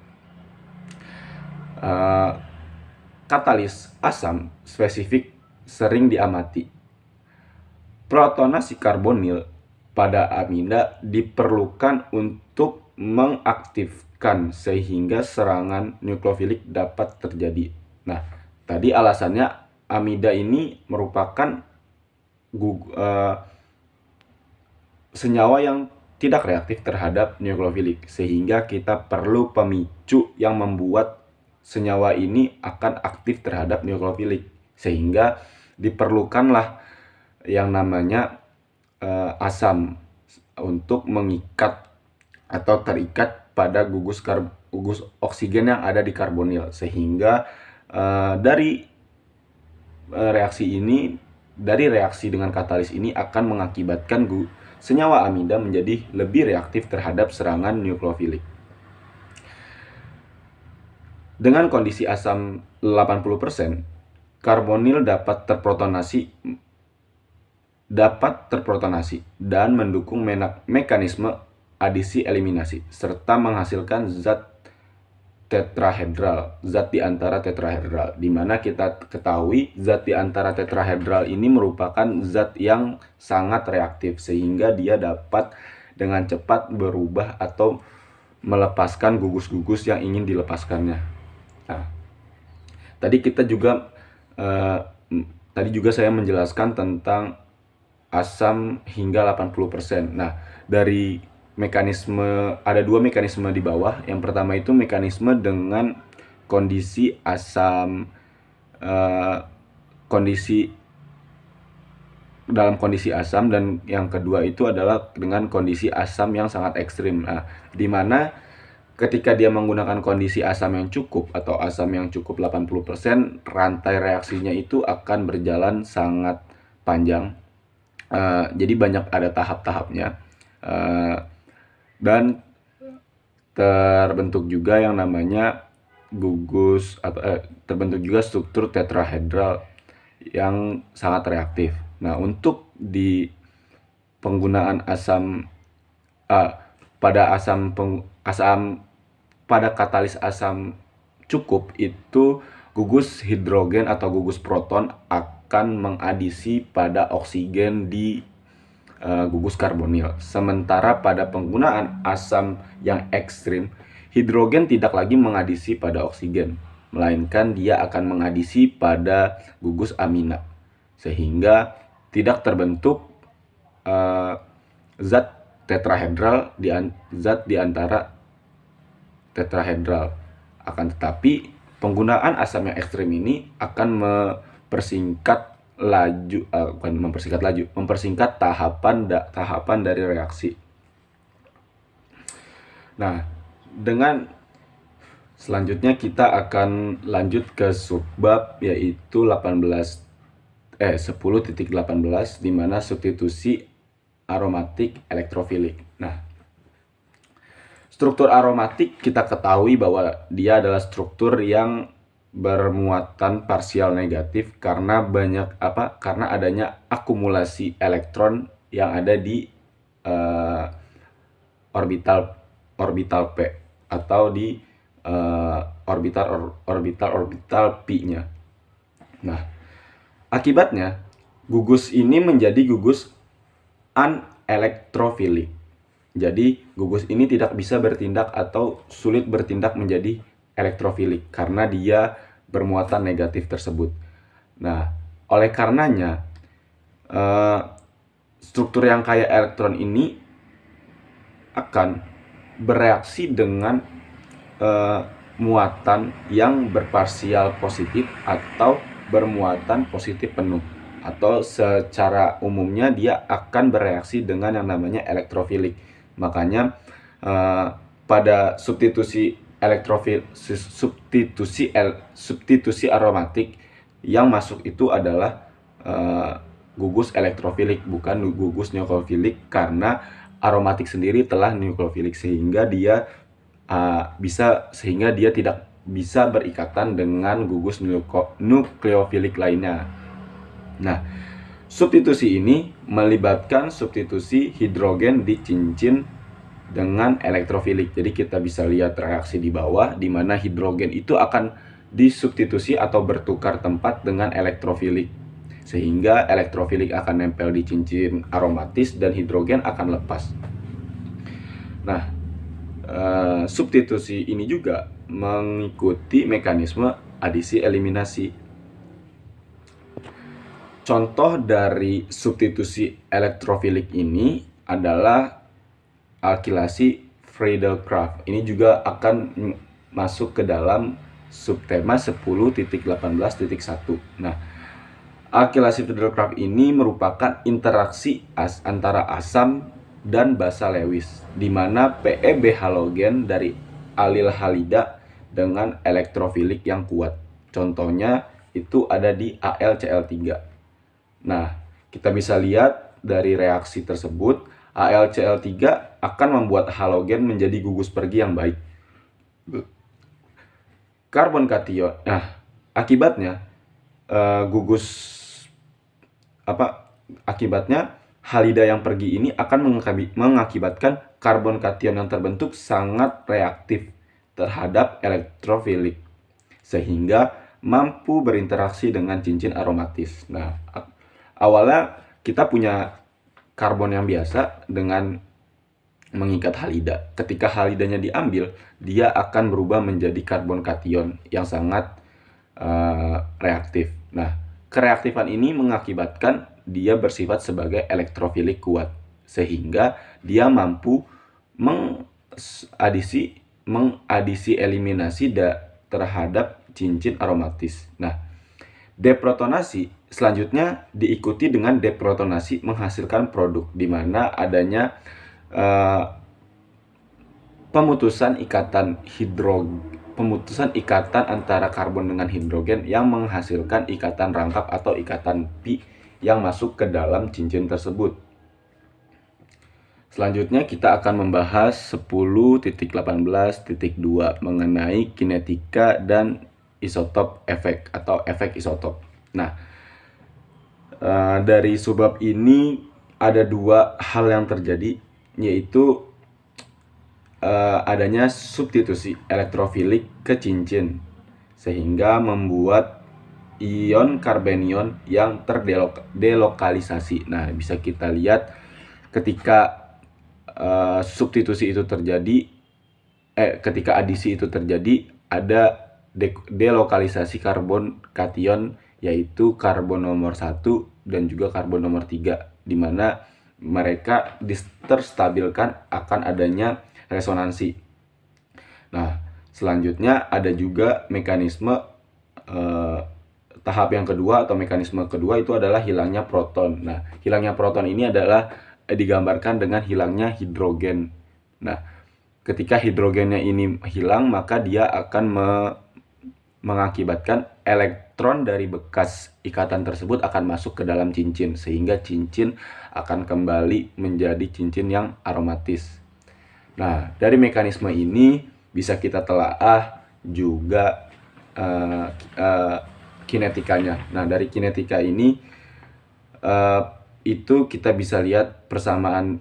Katalis asam spesifik sering diamati. Protonasi karbonil pada amida diperlukan untuk mengaktifkan sehingga serangan nukleofilik dapat terjadi. Nah, tadi alasannya amida ini merupakan senyawa yang tidak reaktif terhadap nukleofilik, sehingga kita perlu pemicu yang membuat senyawa ini akan aktif terhadap nukleofilik, sehingga diperlukanlah yang namanya asam untuk mengikat atau terikat pada gugus oksigen yang ada di karbonil, sehingga dari reaksi dengan katalis ini akan mengakibatkan senyawa amida menjadi lebih reaktif terhadap serangan nukleofilik. Dengan kondisi asam 80%, karbonil dapat terprotonasi dan mendukung mekanisme adisi eliminasi serta menghasilkan zat tetrahedral, zat di antara tetrahedral, di mana kita ketahui zat di antara tetrahedral ini merupakan zat yang sangat reaktif sehingga dia dapat dengan cepat berubah atau melepaskan gugus-gugus yang ingin dilepaskannya. Nah, tadi juga saya menjelaskan tentang asam hingga 80%. Nah, dari mekanisme, ada dua mekanisme di bawah. Yang pertama itu mekanisme dengan kondisi asam, dalam kondisi asam, dan yang kedua itu adalah dengan kondisi asam yang sangat ekstrim. Nah, di mana ketika dia menggunakan kondisi asam yang cukup atau asam yang cukup 80%, rantai reaksinya itu akan berjalan sangat panjang. Jadi banyak ada tahap-tahapnya. Dan terbentuk juga yang namanya gugus atau terbentuk juga struktur tetrahedral yang sangat reaktif. Nah, untuk di penggunaan asam pada katalis asam cukup itu gugus hidrogen atau gugus proton akan mengadisi pada oksigen di gugus karbonil. Sementara pada penggunaan asam yang ekstrim, hidrogen tidak lagi mengadisi pada oksigen, melainkan dia akan mengadisi pada gugus amina, sehingga tidak terbentuk zat di antara tetrahedral. Akan tetapi penggunaan asam yang ekstrim ini akan mempersingkat tahapan dari reaksi. Nah, selanjutnya kita akan lanjut ke subbab yaitu 10.18 di mana substitusi aromatik elektrofilik. Nah, struktur aromatik kita ketahui bahwa dia adalah struktur yang bermuatan parsial negatif karena adanya akumulasi elektron yang ada di orbital p atau di orbital pi-nya. Nah, akibatnya gugus ini menjadi gugus anelektrofilik. Jadi gugus ini tidak bisa bertindak atau sulit bertindak menjadi elektrofilik karena dia bermuatan negatif tersebut. Nah, oleh karenanya struktur yang kaya elektron ini akan bereaksi dengan muatan yang berparsial positif atau bermuatan positif penuh, atau secara umumnya dia akan bereaksi dengan yang namanya elektrofilik. Makanya pada substitusi aromatik yang masuk itu adalah gugus elektrofilik, bukan gugus nukleofilik, karena aromatik sendiri telah nukleofilik sehingga dia tidak bisa berikatan dengan gugus nukleofilik lainnya. Nah, substitusi ini melibatkan substitusi hidrogen di cincin dengan elektrofilik. Jadi kita bisa lihat reaksi di bawah di mana hidrogen itu akan disubstitusi atau bertukar tempat dengan elektrofilik, sehingga elektrofilik akan nempel di cincin aromatis dan hidrogen akan lepas. Nah, substitusi ini juga mengikuti mekanisme adisi eliminasi. Contoh dari substitusi elektrofilik ini adalah alkilasi Friedel-Crafts. Ini juga akan masuk ke dalam subtema 10.18.1. Nah, alkilasi Friedel-Crafts ini merupakan interaksi antara asam dan basa Lewis, di mana PEB halogen dari alil halida dengan elektrofilik yang kuat. Contohnya itu ada di AlCl3. Nah, kita bisa lihat dari reaksi tersebut, AlCl3 akan membuat halogen menjadi gugus pergi yang baik. Karbon kation. Nah, akibatnya halida yang pergi ini akan mengakibatkan karbon kation yang terbentuk sangat reaktif terhadap elektrofilik sehingga mampu berinteraksi dengan cincin aromatis. Nah, awalnya kita punya karbon yang biasa dengan mengikat halida. Ketika halidanya diambil, dia akan berubah menjadi karbon kation yang sangat reaktif. Nah, kereaktifan ini mengakibatkan dia bersifat sebagai elektrofilik kuat, sehingga dia mampu mengadisi eliminasi terhadap cincin aromatis. Nah, deprotonasi selanjutnya diikuti dengan deprotonasi menghasilkan produk di mana adanya pemutusan ikatan antara karbon dengan hidrogen yang menghasilkan ikatan rangkap atau ikatan pi yang masuk ke dalam cincin tersebut. Selanjutnya kita akan membahas 10.18.2 mengenai kinetika dan isotop efek atau efek isotop. Nah, dari subbab ini ada dua hal yang terjadi, yaitu adanya substitusi elektrofilik ke cincin sehingga membuat ion karbanion yang terdelokalisasi. Nah, bisa kita lihat ketika substitusi itu terjadi, ketika adisi itu terjadi, ada delokalisasi karbon kation, yaitu karbon nomor 1 dan juga karbon nomor 3, di mana mereka terstabilkan akan adanya resonansi. Nah, selanjutnya ada juga mekanisme tahap yang kedua atau mekanisme kedua itu adalah hilangnya proton. Nah, hilangnya proton ini adalah digambarkan dengan hilangnya hidrogen. Nah, ketika hidrogennya ini hilang, maka dia akan mengakibatkan elektron dari bekas ikatan tersebut akan masuk ke dalam cincin, sehingga cincin akan kembali menjadi cincin yang aromatis. Nah, dari mekanisme ini bisa kita telaah juga kinetikanya. Nah, dari kinetika ini itu kita bisa lihat persamaan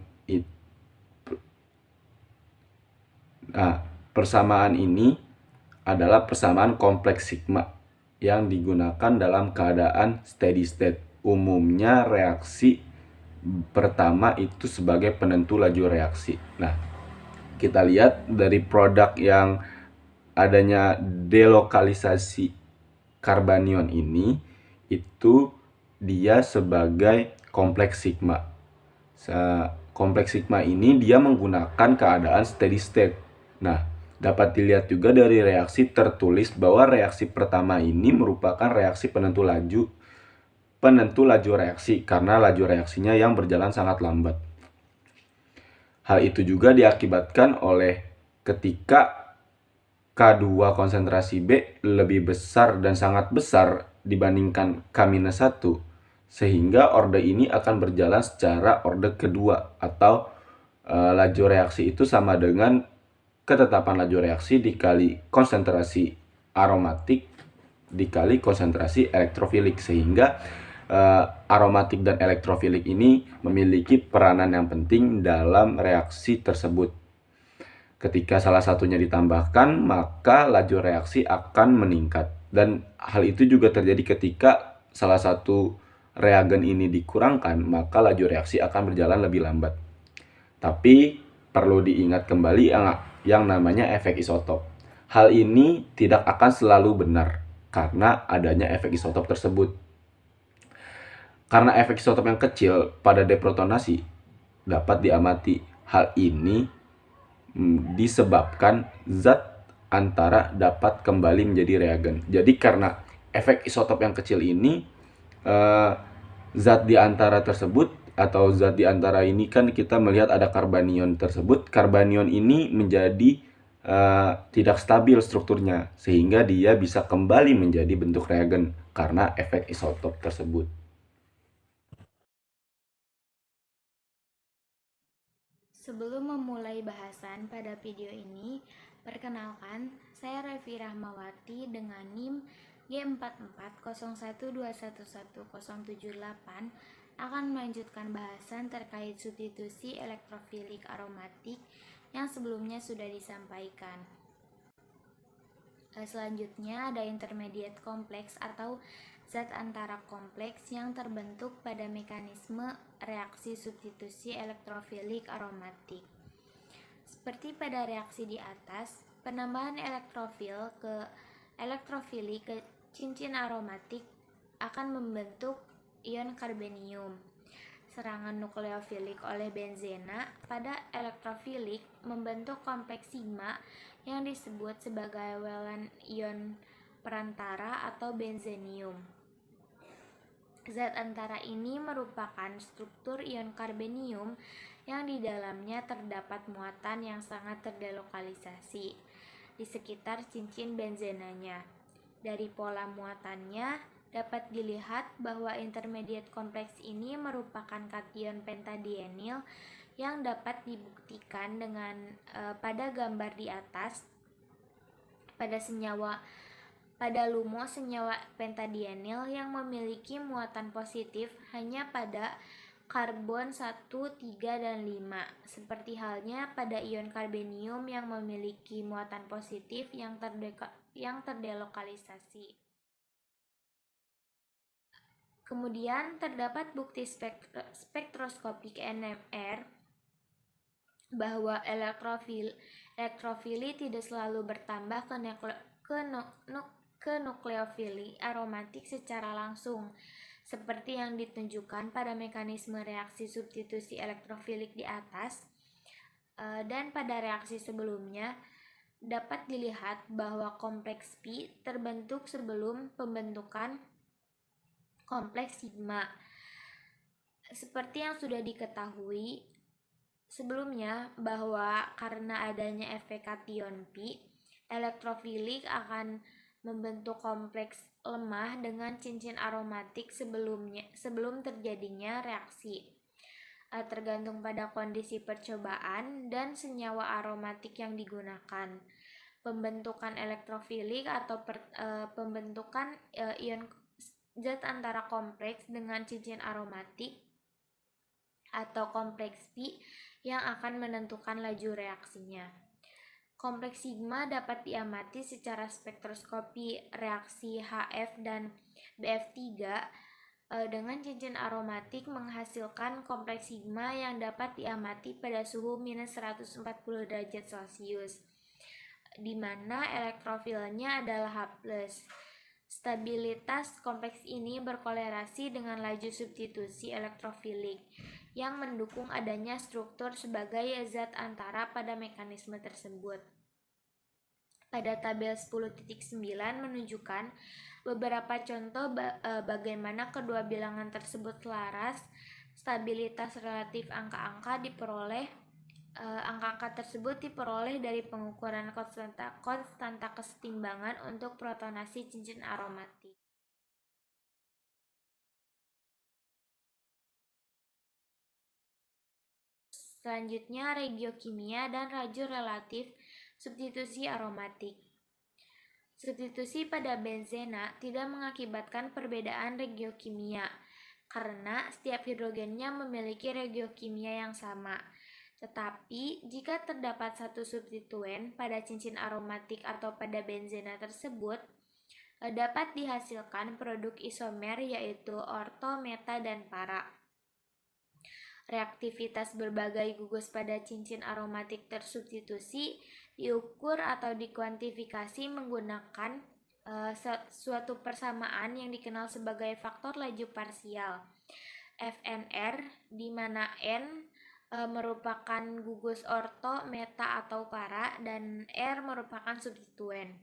ini adalah persamaan kompleks sigma yang digunakan dalam keadaan steady state. Umumnya reaksi pertama itu sebagai penentu laju reaksi. Nah, kita lihat dari produk yang adanya delokalisasi karbanion ini, itu dia sebagai kompleks sigma. Kompleks sigma ini dia menggunakan keadaan steady state. Nah, dapat dilihat juga dari reaksi tertulis bahwa reaksi pertama ini merupakan reaksi penentu laju reaksi karena laju reaksinya yang berjalan sangat lambat. Hal itu juga diakibatkan oleh ketika K2 konsentrasi B lebih besar dan sangat besar dibandingkan K-1, sehingga orde ini akan berjalan secara orde kedua atau laju reaksi itu sama dengan ketetapan laju reaksi dikali konsentrasi aromatik dikali konsentrasi elektrofilik, sehingga aromatik dan elektrofilik ini memiliki peranan yang penting dalam reaksi tersebut. Ketika salah satunya ditambahkan, maka laju reaksi akan meningkat. Dan hal itu juga terjadi ketika salah satu reagen ini dikurangkan, maka laju reaksi akan berjalan lebih lambat. Tapi perlu diingat kembali yang namanya efek isotop. Hal ini tidak akan selalu benar karena adanya efek isotop tersebut. Karena efek isotop yang kecil pada deprotonasi dapat diamati. Hal ini disebabkan zat antara dapat kembali menjadi reagen. Jadi karena efek isotop yang kecil ini, zat di antara tersebut atau zat di antara ini kan kita melihat ada karbanion tersebut. Karbanion ini menjadi tidak stabil strukturnya, sehingga dia bisa kembali menjadi bentuk reagen karena efek isotop tersebut. Sebelum memulai bahasan pada video ini, perkenalkan, saya Revi Rahmawati dengan NIM G4401211078 akan melanjutkan bahasan terkait substitusi elektrofilik aromatik yang sebelumnya sudah disampaikan. Selanjutnya ada intermediate kompleks atau zat antara kompleks yang terbentuk pada mekanisme reaksi substitusi elektrofilik aromatik. Seperti pada reaksi di atas, penambahan elektrofili ke cincin aromatik akan membentuk ion karbenium. Serangan nukleofilik oleh benzena pada elektrofilik membentuk kompleks sigma yang disebut sebagai valent ion perantara atau benzenium. Zat antara ini merupakan struktur ion karbenium yang di dalamnya terdapat muatan yang sangat terdelokalisasi di sekitar cincin benzenanya. Dari pola muatannya dapat dilihat bahwa intermediate kompleks ini merupakan kation pentadienil yang dapat dibuktikan dengan pada gambar di atas. Pada LUMO senyawa pentadienil yang memiliki muatan positif hanya pada karbon 1, 3, dan 5, seperti halnya pada ion karbenium yang memiliki muatan positif yang terdelokalisasi. Kemudian terdapat bukti spektroskopik NMR bahwa elektrofili tidak selalu bertambah ke nukleofili aromatik secara langsung, seperti yang ditunjukkan pada mekanisme reaksi substitusi elektrofilik di atas. Dan pada reaksi sebelumnya dapat dilihat bahwa kompleks Pi terbentuk sebelum pembentukan kompleks sigma. Seperti yang sudah diketahui sebelumnya bahwa karena adanya efek kation Pi, elektrofilik akan membentuk kompleks lemah dengan cincin aromatik sebelum terjadinya reaksi. Tergantung pada kondisi percobaan dan senyawa aromatik yang digunakan. Pembentukan elektrofilik atau pembentukan ion zat antara kompleks dengan cincin aromatik atau kompleks Pi yang akan menentukan laju reaksinya. Kompleks sigma dapat diamati secara spektroskopi reaksi HF dan BF3 dengan cincin aromatik menghasilkan kompleks sigma yang dapat diamati pada suhu minus 140 derajat Celcius, di mana elektrofilnya adalah H+. Stabilitas kompleks ini berkolerasi dengan laju substitusi elektrofilik yang mendukung adanya struktur sebagai zat antara pada mekanisme tersebut. Pada tabel 10.9 menunjukkan beberapa contoh bagaimana kedua bilangan tersebut selaras. Stabilitas relatif angka-angka tersebut diperoleh dari pengukuran konstanta kesetimbangan untuk protonasi cincin aromatik. Selanjutnya, regiokimia dan laju relatif substitusi aromatik. Substitusi pada benzena tidak mengakibatkan perbedaan regiokimia karena setiap hidrogennya memiliki regiokimia yang sama. Tetapi, jika terdapat satu substituen pada cincin aromatik atau pada benzena tersebut, dapat dihasilkan produk isomer yaitu orto, meta, dan para. Reaktivitas berbagai gugus pada cincin aromatik tersubstitusi diukur atau dikuantifikasi menggunakan suatu persamaan yang dikenal sebagai faktor laju parsial FNR, di mana N merupakan gugus orto, meta, atau para, dan R merupakan substituen.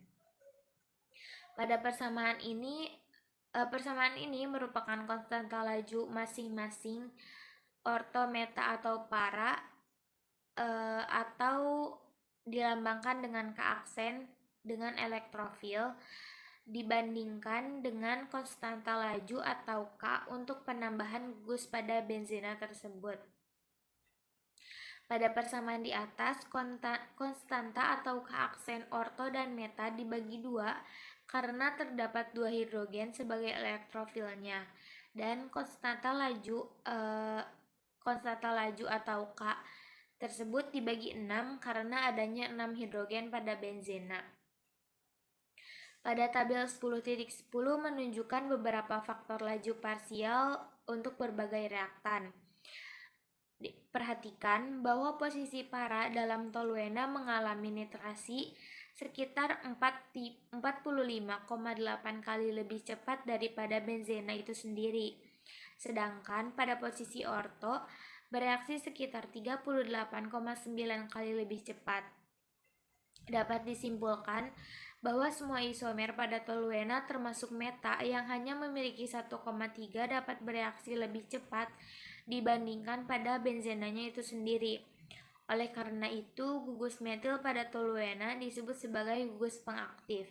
Pada persamaan ini merupakan konstanta laju masing-masing orto, meta, atau para, atau dilambangkan dengan K aksen dengan elektrofil dibandingkan dengan konstanta laju atau K untuk penambahan gugus pada benzena tersebut. Pada persamaan di atas, konstanta atau K aksen orto dan meta dibagi dua karena terdapat dua hidrogen sebagai elektrofilnya, dan konstanta laju atau K tersebut dibagi 6 karena adanya 6 hidrogen pada benzena. Pada tabel 10.10 menunjukkan beberapa faktor laju parsial untuk berbagai reaktan. Perhatikan bahwa posisi para dalam toluena mengalami nitrasi sekitar 45,8 kali lebih cepat daripada benzena itu sendiri. Sedangkan pada posisi orto bereaksi sekitar 38,9 kali lebih cepat. Dapat disimpulkan bahwa semua isomer pada toluena termasuk meta yang hanya memiliki 1,3 dapat bereaksi lebih cepat dibandingkan pada benzenanya itu sendiri. Oleh karena itu, gugus metil pada toluena disebut sebagai gugus pengaktif.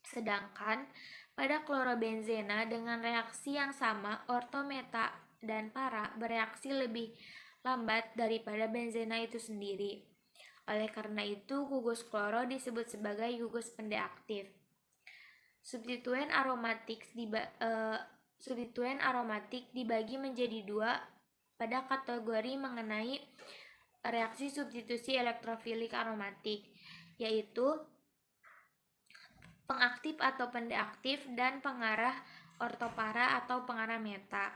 Sedangkan pada klorobenzena dengan reaksi yang sama, orto, meta, dan para bereaksi lebih lambat daripada benzena itu sendiri. Oleh karena itu, gugus kloro disebut sebagai gugus pendeaktif. Substituen aromatik dibagi menjadi dua pada kategori mengenai reaksi substitusi elektrofilik aromatik, yaitu pengaktif atau pendeaktif dan pengarah ortopara atau pengarah meta.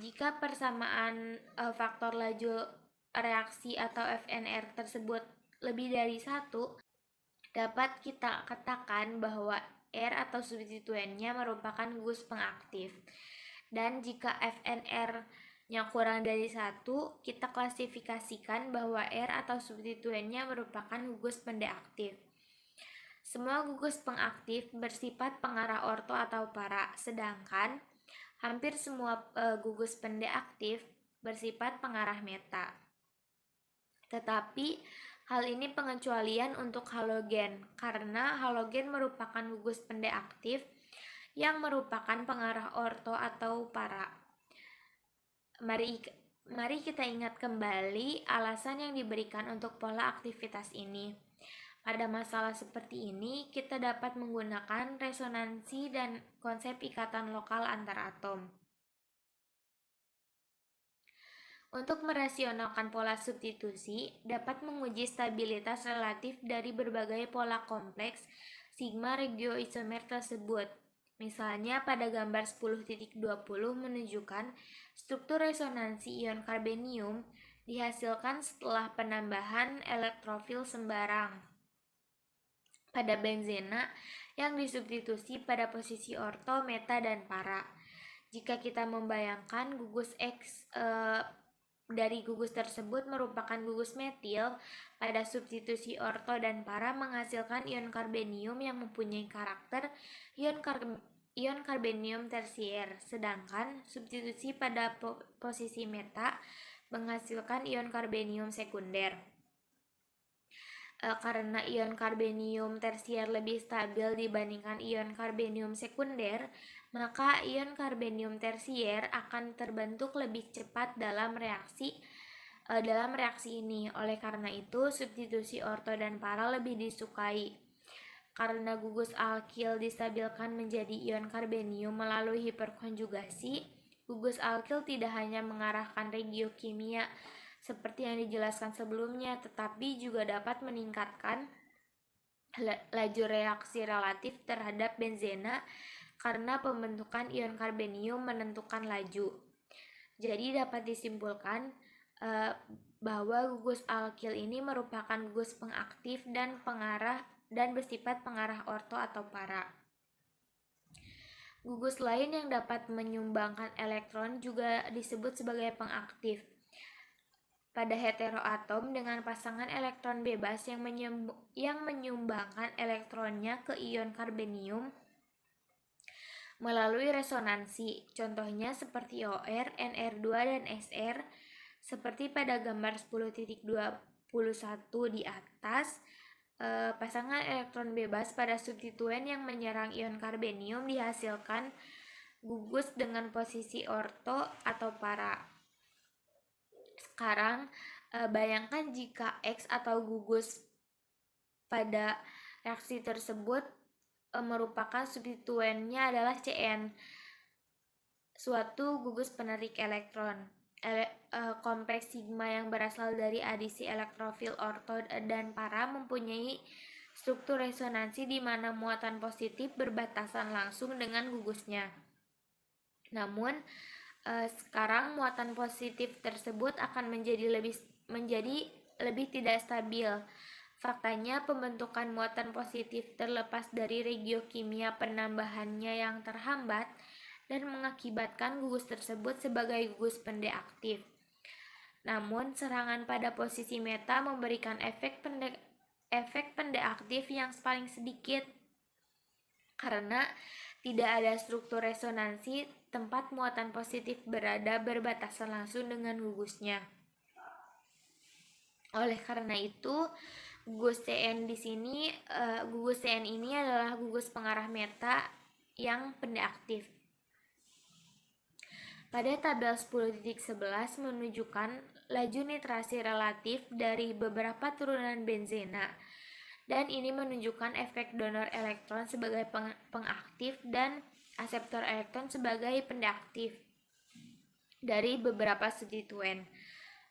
Jika persamaan faktor laju reaksi atau FNR tersebut lebih dari 1, dapat kita katakan bahwa R atau substituennya merupakan gugus pengaktif. Dan jika FNR-nya kurang dari 1, kita klasifikasikan bahwa R atau substituennya merupakan gugus pendeaktif. Semua gugus pengaktif bersifat pengarah orto atau para, sedangkan hampir semua gugus pendeaktif bersifat pengarah meta. Tetapi hal ini pengecualian untuk halogen, karena halogen merupakan gugus pendeaktif yang merupakan pengarah orto atau para. Mari kita ingat kembali alasan yang diberikan untuk pola aktivitas ini. Pada masalah seperti ini, kita dapat menggunakan resonansi dan konsep ikatan lokal antar atom. Untuk merasionalkan pola substitusi, dapat menguji stabilitas relatif dari berbagai pola kompleks sigma regioisomer tersebut. Misalnya pada gambar 10.20 menunjukkan struktur resonansi ion karbenium dihasilkan setelah penambahan elektrofil sembarang pada benzena yang disubstitusi pada posisi orto, meta, dan para. Jika kita membayangkan gugus X dari gugus tersebut merupakan gugus metil, pada substitusi orto dan para menghasilkan ion karbenium yang mempunyai karakter ion karbenium tersier, sedangkan substitusi pada posisi meta menghasilkan ion karbenium sekunder. Karena ion karbenium tersier lebih stabil dibandingkan ion karbenium sekunder, maka ion karbenium tersier akan terbentuk lebih cepat dalam reaksi ini. Oleh karena itu, substitusi orto dan para lebih disukai. Karena gugus alkil distabilkan menjadi ion karbenium melalui hiperkonjugasi, gugus alkil tidak hanya mengarahkan regiokimia seperti yang dijelaskan sebelumnya, tetapi juga dapat meningkatkan laju reaksi relatif terhadap benzena karena pembentukan ion karbenium menentukan laju. Jadi dapat disimpulkan bahwa gugus alkil ini merupakan gugus pengaktif dan pengarah dan bersifat pengarah orto atau para. Gugus lain yang dapat menyumbangkan elektron juga disebut sebagai pengaktif. Pada heteroatom dengan pasangan elektron bebas yang menyumbangkan elektronnya ke ion karbenium melalui resonansi, contohnya seperti OR, NR2, dan SR, seperti pada gambar 10.21 di atas. Pasangan elektron bebas pada substituen yang menyerang ion karbenium dihasilkan gugus dengan posisi orto atau para. Sekarang bayangkan jika X atau gugus pada reaksi tersebut merupakan substituennya adalah Cn, suatu gugus penarik elektron. Kompleks sigma yang berasal dari adisi elektrofil orto dan para mempunyai struktur resonansi di mana muatan positif berbatasan langsung dengan gugusnya. Namun, sekarang muatan positif tersebut akan menjadi lebih tidak stabil. Faktanya, pembentukan muatan positif terlepas dari regiokimia penambahannya yang terhambat dan mengakibatkan gugus tersebut sebagai gugus pendek aktif. Namun, serangan pada posisi meta memberikan efek pendek aktif yang paling sedikit karena tidak ada struktur resonansi tempat muatan positif berada berbatasan langsung dengan gugusnya. Oleh karena itu, gugus CN ini adalah gugus pengarah meta yang pendek aktif. Pada tabel 10.11 menunjukkan laju nitrasi relatif dari beberapa turunan benzena, dan ini menunjukkan efek donor elektron sebagai pengaktif dan aseptor elektron sebagai pendek aktif dari beberapa substituen.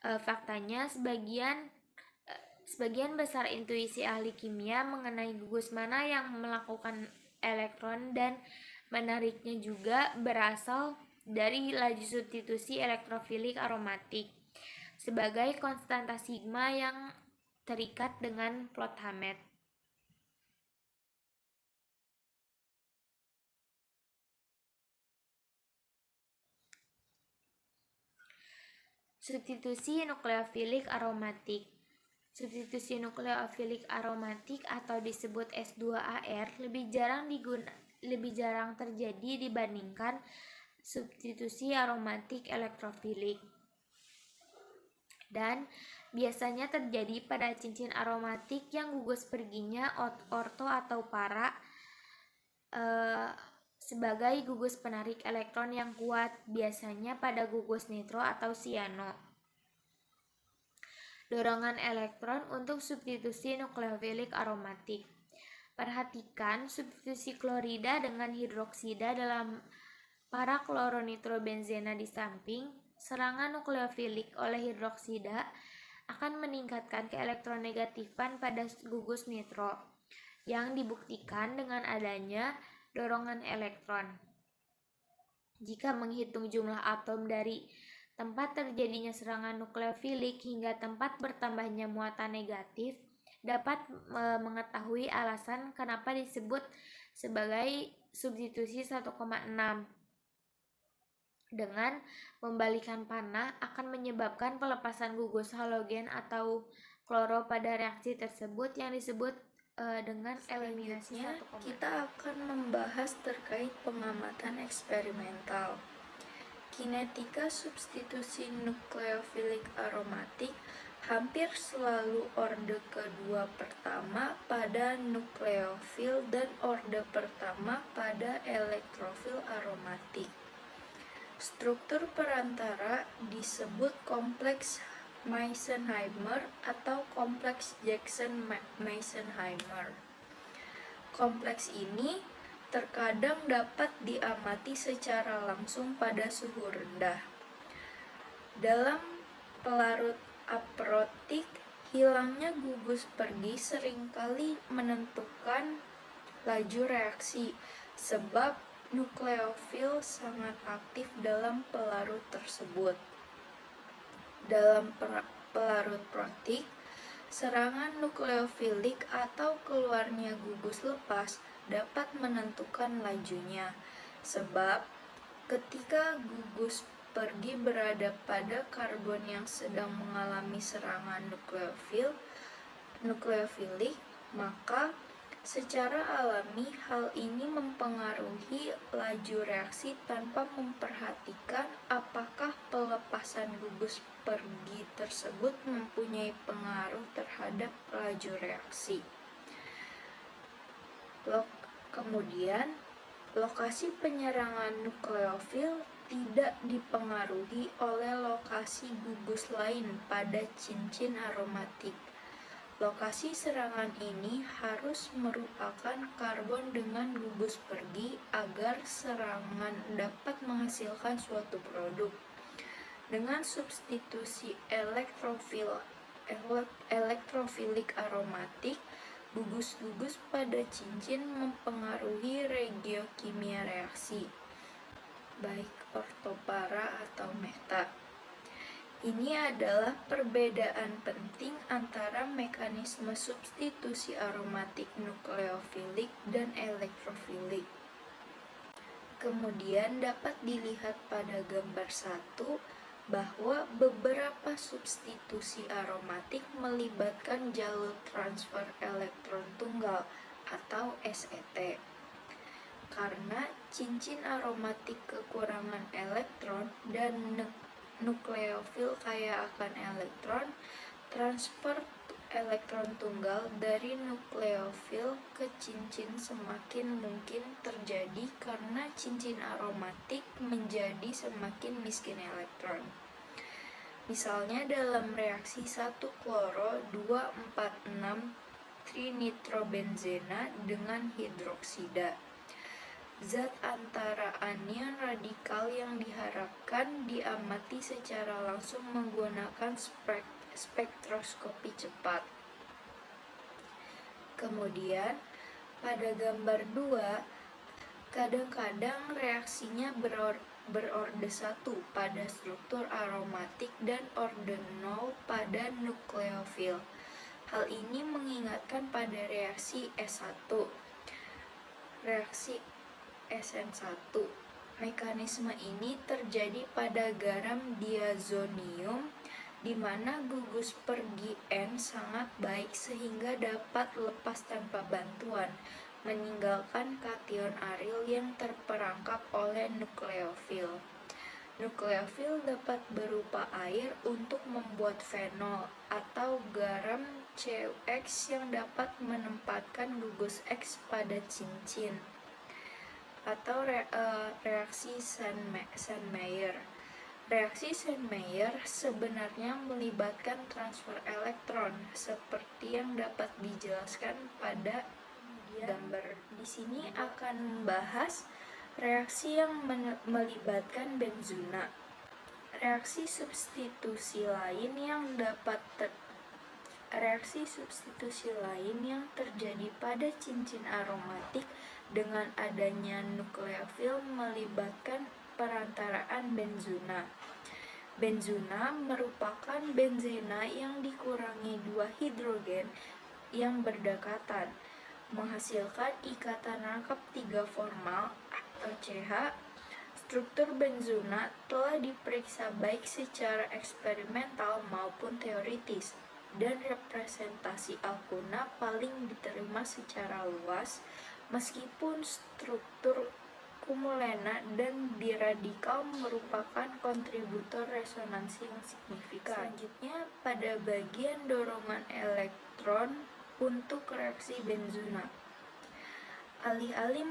Faktanya, sebagian besar intuisi ahli kimia mengenai gugus mana yang melakukan elektron dan menariknya juga berasal dari laju substitusi elektrofilik aromatik sebagai konstanta sigma yang terikat dengan plot Hammett. Substitusi nukleofilik aromatik. Substitusi nukleofilik aromatik atau disebut S2AR lebih jarang terjadi dibandingkan substitusi aromatik elektrofilik, dan biasanya terjadi pada cincin aromatik yang gugus perginya orto atau para sebagai gugus penarik elektron yang kuat, biasanya pada gugus nitro atau siano. Dorongan elektron untuk substitusi nukleofilik aromatik. Perhatikan substitusi klorida dengan hidroksida dalam para kloronitrobenzena di samping. Serangan nukleofilik oleh hidroksida akan meningkatkan keelektronegatifan pada gugus nitro yang dibuktikan dengan adanya dorongan elektron. Jika menghitung jumlah atom dari tempat terjadinya serangan nukleofilik hingga tempat bertambahnya muatan negatif, dapat mengetahui alasan kenapa disebut sebagai substitusi 1,6. Dengan membalikan panah akan menyebabkan pelepasan gugus halogen atau kloro pada reaksi tersebut yang disebut dengan eliminasi 1,6. Kita akan membahas terkait pengamatan eksperimental. Kinetika substitusi nukleofilik aromatik hampir selalu orde kedua pertama pada nukleofil dan orde pertama pada elektrofil aromatik. Struktur perantara disebut kompleks Meissenheimer atau kompleks Jackson-Meissenheimer. Kompleks ini terkadang dapat diamati secara langsung pada suhu rendah. Dalam pelarut aprotik, hilangnya gugus pergi seringkali menentukan laju reaksi, sebab nukleofil sangat aktif dalam pelarut tersebut. Dalam pelarut protik, serangan nukleofilik atau keluarnya gugus lepas dapat menentukan lajunya, sebab ketika gugus pergi berada pada karbon yang sedang mengalami serangan nukleofilik, maka secara alami hal ini mempengaruhi laju reaksi tanpa memperhatikan apakah pelepasan gugus pergi tersebut mempunyai pengaruh terhadap laju reaksi. Kemudian, lokasi penyerangan nukleofil tidak dipengaruhi oleh lokasi gugus lain pada cincin aromatik. Lokasi serangan ini harus merupakan karbon dengan gugus pergi agar serangan dapat menghasilkan suatu produk. Dengan substitusi elektrofilik aromatik, Gugus-gugus pada cincin mempengaruhi regiokimia reaksi, baik ortopara atau meta. Ini adalah perbedaan penting antara mekanisme substitusi aromatik nukleofilik dan elektrofilik. Kemudian dapat dilihat pada gambar 1 bahwa beberapa substitusi aromatik melibatkan jalur transfer elektron tunggal atau SET. Karena cincin aromatik kekurangan elektron dan nukleofil kaya akan elektron, transfer elektron tunggal dari nukleofil ke cincin semakin mungkin terjadi karena cincin aromatik menjadi semakin miskin elektron. Misalnya dalam reaksi 1-kloro-2,4,6 trinitrobenzena dengan hidroksida. Zat antara anion radikal yang diharapkan diamati secara langsung menggunakan spektroskopi cepat. Kemudian, pada gambar 2, kadang-kadang reaksinya berorde 1 pada struktur aromatik dan orde 0 pada nukleofil. Hal ini mengingatkan pada reaksi S1, reaksi SN1. Mekanisme ini terjadi pada garam diazonium di mana gugus pergi N sangat baik sehingga dapat lepas tanpa bantuan, meninggalkan kation aril yang terperangkap oleh nukleofil. Nukleofil dapat berupa air untuk membuat fenol atau garam CuX yang dapat menempatkan gugus X pada cincin, atau reaksi Sandmeyer. Reaksi Sandmeyer sebenarnya melibatkan transfer elektron seperti yang dapat dijelaskan pada gambar. Di sini akan membahas reaksi yang melibatkan benzuna. Reaksi substitusi lain yang terjadi pada cincin aromatik dengan adanya nukleofil melibatkan perantaraan benzuna. Benzuna merupakan benzena yang dikurangi 2 hidrogen yang berdekatan, menghasilkan ikatan rangkap 3 formal atau CH. Struktur benzuna telah diperiksa baik secara eksperimental maupun teoritis, dan representasi alkuna paling diterima secara luas, meskipun struktur kumulena dan biradikal merupakan kontributor resonansi yang signifikan. Selanjutnya, pada bagian dorongan elektron untuk reaksi benzuna. Alih-alih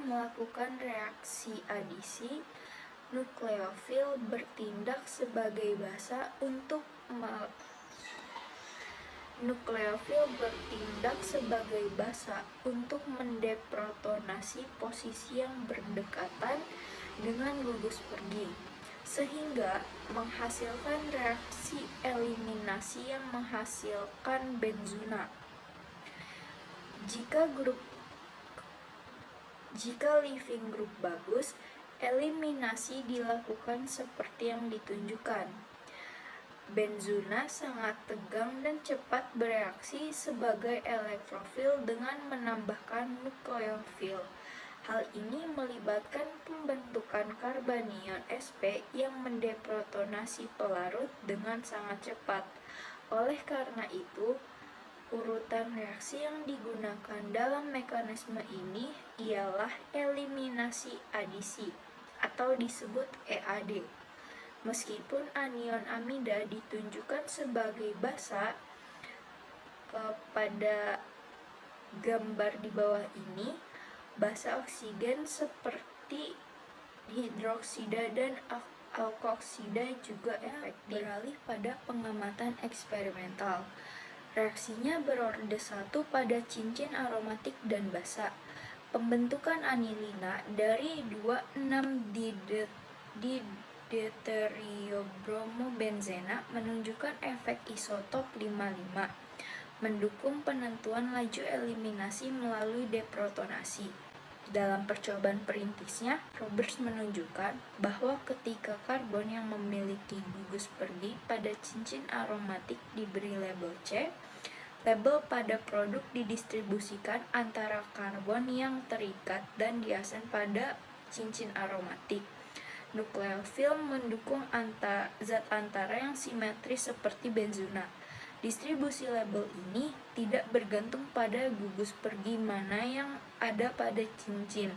melakukan reaksi adisi, nukleofil bertindak sebagai basa untuk mendeprotonasi posisi yang berdekatan dengan gugus pergi, sehingga menghasilkan reaksi eliminasi yang menghasilkan benzuna. Jika leaving group bagus, eliminasi dilakukan seperti yang ditunjukkan. Benzuna sangat tegang dan cepat bereaksi sebagai elektrofil dengan menambahkan nukleofil. Hal ini melibatkan pembentukan karbanion sp yang mendeprotonasi pelarut dengan sangat cepat. Oleh karena itu, urutan reaksi yang digunakan dalam mekanisme ini ialah eliminasi adisi atau disebut EAD. Meskipun anion amida ditunjukkan sebagai basa pada gambar di bawah ini, basa oksigen seperti hidroksida dan alkoksida juga efektif. Beralih pada pengamatan eksperimental. Reaksinya berorde 1 pada cincin aromatik dan basa. Pembentukan anilina dari 2,6 deuteriobromobenzena menunjukkan efek isotop 55, mendukung penentuan laju eliminasi melalui deprotonasi. Dalam percobaan perintisnya, Roberts menunjukkan bahwa ketika karbon yang memiliki gugus pergi pada cincin aromatik diberi label C, label pada produk didistribusikan antara karbon yang terikat dan diasen pada cincin aromatik. Nukleofil mendukung zat antara yang simetris seperti benzona. Distribusi label ini tidak bergantung pada gugus pergi mana yang ada pada cincin,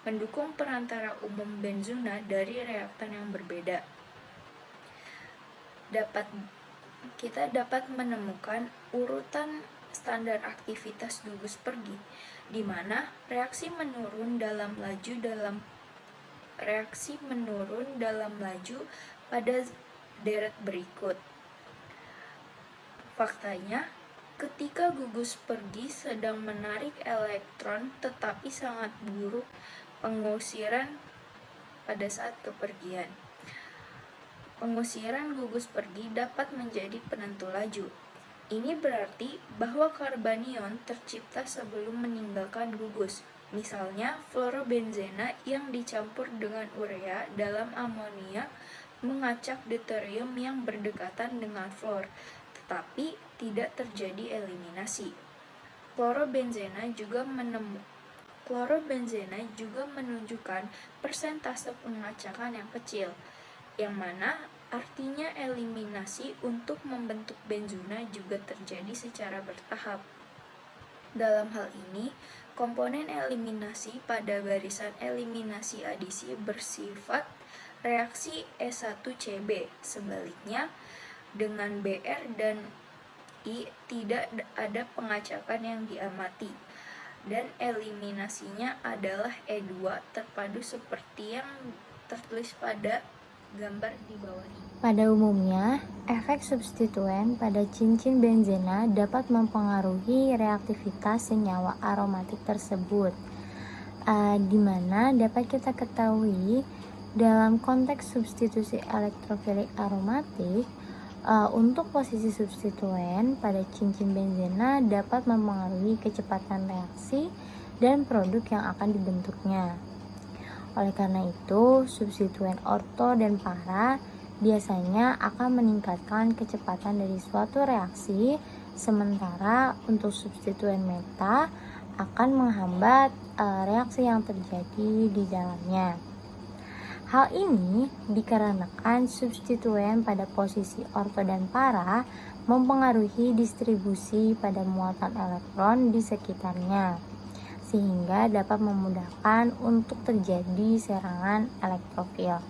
mendukung perantara umum benzona dari reaktan yang berbeda. Kita dapat menemukan urutan standar aktivitas gugus pergi, di mana reaksi menurun dalam laju pada deret berikut. Faktanya, ketika gugus pergi sedang menarik elektron tetapi sangat buruk pengusiran pada saat kepergian. Pengusiran gugus pergi dapat menjadi penentu laju. Ini berarti bahwa karbanion tercipta sebelum meninggalkan gugus. Misalnya, fluorobenzena yang dicampur dengan urea dalam amonia mengacak deuterium yang berdekatan dengan fluor, tetapi tidak terjadi eliminasi. Fluorobenzena juga menunjukkan persentase pengacakan yang kecil, yang mana artinya eliminasi untuk membentuk benzona juga terjadi secara bertahap. Dalam hal ini, komponen eliminasi pada barisan eliminasi adisi bersifat reaksi E1CB. Sebaliknya, dengan Br dan I tidak ada pengacakan yang diamati, dan eliminasinya adalah E2 terpadu seperti yang tertulis pada gambar di bawah ini. Pada umumnya, efek substituen pada cincin benzena dapat mempengaruhi reaktivitas senyawa aromatik tersebut, di mana dapat kita ketahui dalam konteks substitusi elektrofilik aromatik, untuk posisi substituen pada cincin benzena dapat mempengaruhi kecepatan reaksi dan produk yang akan dibentuknya. Oleh karena itu, substituen orto dan para biasanya akan meningkatkan kecepatan dari suatu reaksi, sementara untuk substituen meta akan menghambat reaksi yang terjadi di dalamnya. Hal ini dikarenakan substituen pada posisi orto dan para mempengaruhi distribusi pada muatan elektron di sekitarnya, sehingga dapat memudahkan untuk terjadi serangan elektrofil.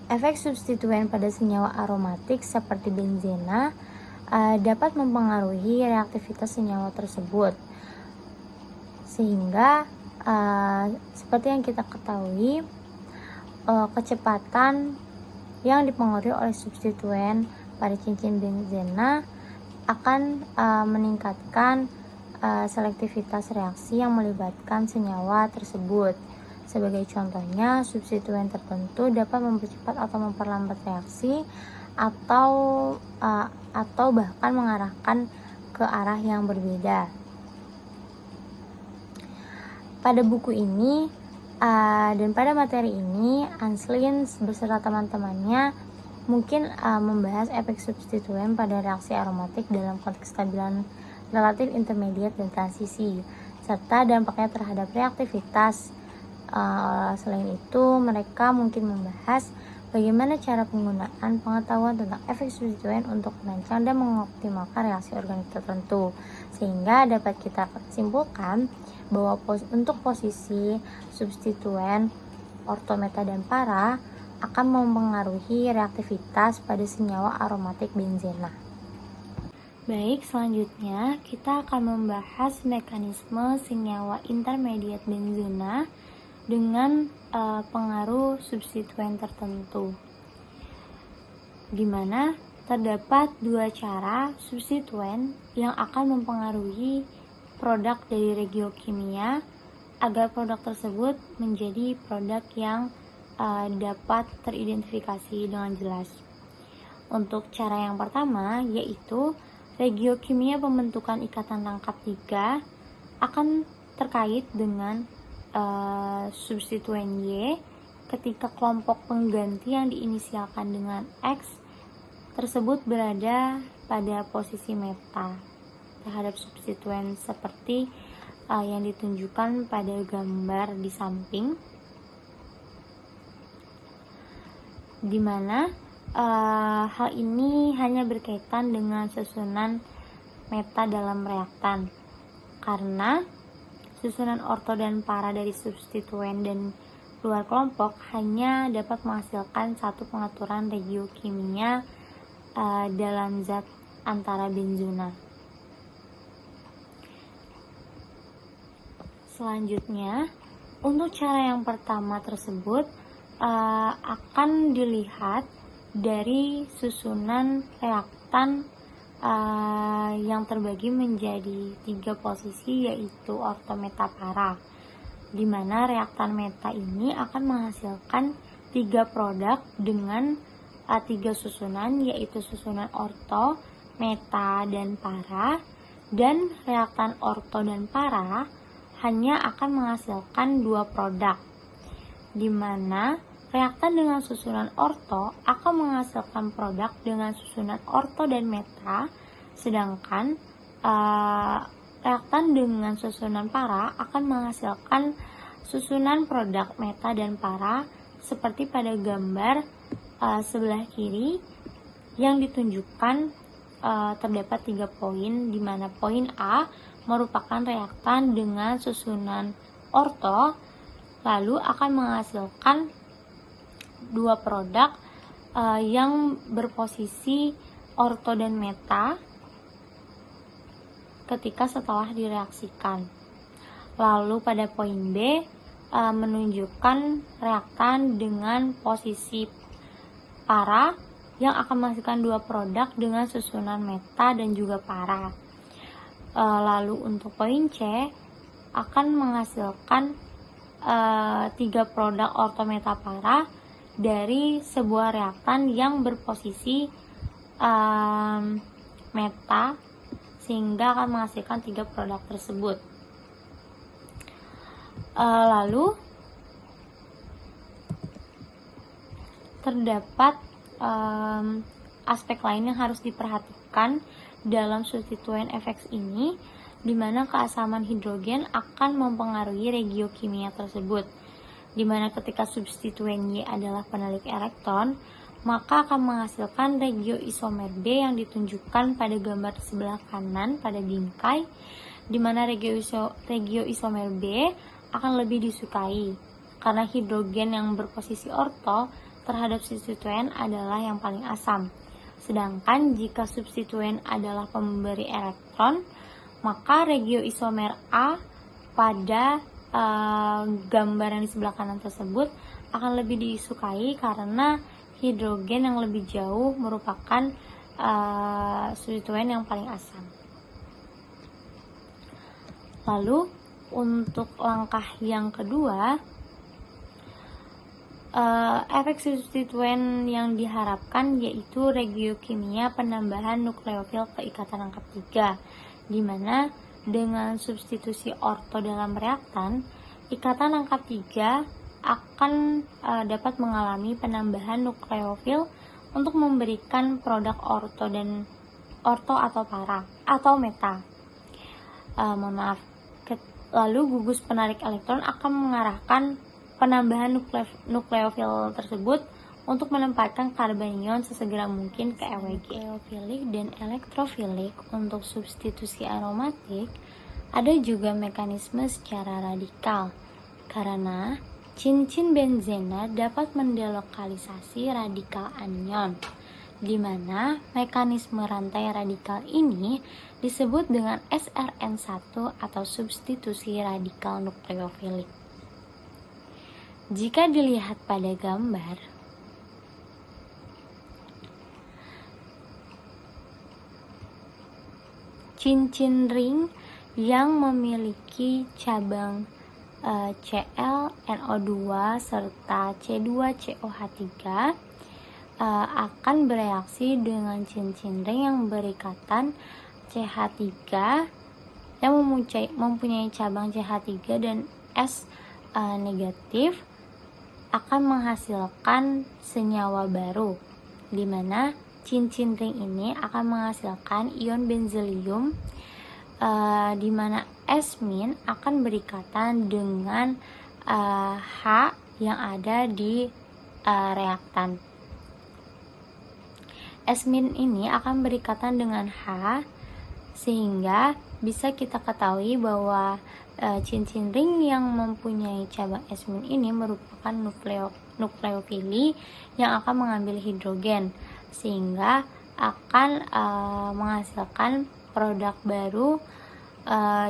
Efek substituen pada senyawa aromatik seperti benzena dapat mempengaruhi reaktivitas senyawa tersebut, sehingga seperti yang kita ketahui, kecepatan yang dipengaruhi oleh substituen pada cincin benzena akan meningkatkan selektivitas reaksi yang melibatkan senyawa tersebut. Sebagai contohnya, substituen tertentu dapat mempercepat atau memperlambat reaksi atau bahkan mengarahkan ke arah yang berbeda. Pada buku ini dan pada materi ini, Anslin beserta teman-temannya mungkin membahas efek substituen pada reaksi aromatik dalam konteks stabilan relatif, intermediate, dan transisi, serta dampaknya terhadap reaktivitas. Selain itu, mereka mungkin membahas bagaimana cara penggunaan pengetahuan tentang efek substituen untuk merancang dan mengoptimalkan reaksi organik tertentu, sehingga dapat kita simpulkan bahwa untuk posisi substituen orto, meta, dan para akan mempengaruhi reaktivitas pada senyawa aromatik benzena. Baik, selanjutnya kita akan membahas mekanisme senyawa intermediate benzena dengan pengaruh substituen tertentu, di mana terdapat dua cara substituen yang akan mempengaruhi produk dari regiokimia agar produk tersebut menjadi produk yang dapat teridentifikasi dengan jelas. Untuk cara yang pertama yaitu regiokimia pembentukan ikatan tangkap 3 akan terkait dengan substituen Y ketika kelompok pengganti yang diinisialkan dengan X tersebut berada pada posisi meta terhadap substituen seperti yang ditunjukkan pada gambar di samping, di mana hal ini hanya berkaitan dengan susunan meta dalam reaktan, karena susunan orto dan para dari substituen dan luar kelompok hanya dapat menghasilkan satu pengaturan regiokimia dalam zat antara benzona. Selanjutnya, untuk cara yang pertama tersebut akan dilihat dari susunan reaktan yang terbagi menjadi 3 posisi, yaitu orto, meta, para, di mana reaktan meta ini akan menghasilkan 3 produk dengan 3 susunan, yaitu susunan orto, meta, dan para, dan reaktan orto dan para hanya akan menghasilkan 2 produk, di mana reaktan dengan susunan orto akan menghasilkan produk dengan susunan orto dan meta, sedangkan reaktan dengan susunan para akan menghasilkan susunan produk meta dan para seperti pada gambar sebelah kiri yang ditunjukkan. Terdapat 3 poin, di mana poin A merupakan reaktan dengan susunan orto, lalu akan menghasilkan 2 produk yang berposisi orto dan meta ketika setelah direaksikan. Lalu pada poin B menunjukkan reaktan dengan posisi para yang akan menghasilkan 2 produk dengan susunan meta dan juga para. Lalu untuk poin C akan menghasilkan 3 produk orto, meta, para dari sebuah reaktan yang berposisi meta, sehingga akan menghasilkan 3 produk tersebut. Lalu terdapat aspek lain yang harus diperhatikan dalam substituen FX ini, di mana keasaman hidrogen akan mempengaruhi regiokimia tersebut, di mana ketika substituen Y adalah penelik elektron, maka akan menghasilkan regioisomer B yang ditunjukkan pada gambar sebelah kanan pada bingkai, di mana regioisomer B akan lebih disukai karena hidrogen yang berposisi orto terhadap substituen adalah yang paling asam. Sedangkan jika substituen adalah pemberi elektron, maka regioisomer A pada gambar yang di sebelah kanan tersebut akan lebih disukai karena hidrogen yang lebih jauh merupakan substituen yang paling asam. Lalu untuk langkah yang kedua, efek substituen yang diharapkan yaitu regiokimia penambahan nukleofil ke ikatan angka 3, di mana dengan substitusi orto dalam reaktan, ikatan angka 3 akan dapat mengalami penambahan nukleofil untuk memberikan produk orto atau para atau meta. Lalu gugus penarik elektron akan mengarahkan penambahan nukleofil tersebut untuk menempatkan karbanion sesegera mungkin ke EWG. Nukleofilik dan elektrofilik untuk substitusi aromatik ada juga mekanisme secara radikal, karena cincin benzena dapat mendelokalisasi radikal anion, di mana mekanisme rantai radikal ini disebut dengan SRN1 atau substitusi radikal nukleofilik. Jika dilihat pada gambar, cincin ring yang memiliki cabang Cl, NO2 serta C2COH3 akan bereaksi dengan cincin ring yang berikatan CH3 yang mempunyai cabang CH3 dan S negatif, akan menghasilkan senyawa baru, di mana cincin ring ini akan menghasilkan ion benzelium, di mana S- akan berikatan dengan H yang ada di reaktan. S- ini akan berikatan dengan H, sehingga bisa kita ketahui bahwa cincin ring yang mempunyai cabang S- ini merupakan nukleofili yang akan mengambil hidrogen, sehingga akan menghasilkan produk baru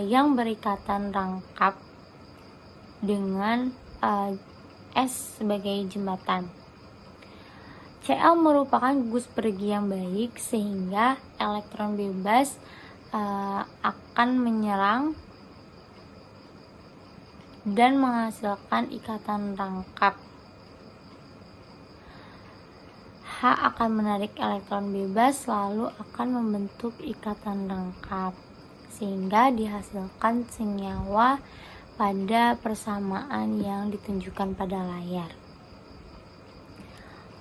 yang berikatan rangkap dengan S sebagai jembatan. Cl merupakan gugus pergi yang baik, sehingga elektron bebas akan menyerang dan menghasilkan ikatan rangkap. H akan menarik elektron bebas lalu akan membentuk ikatan rangkap, sehingga dihasilkan senyawa pada persamaan yang ditunjukkan pada layar.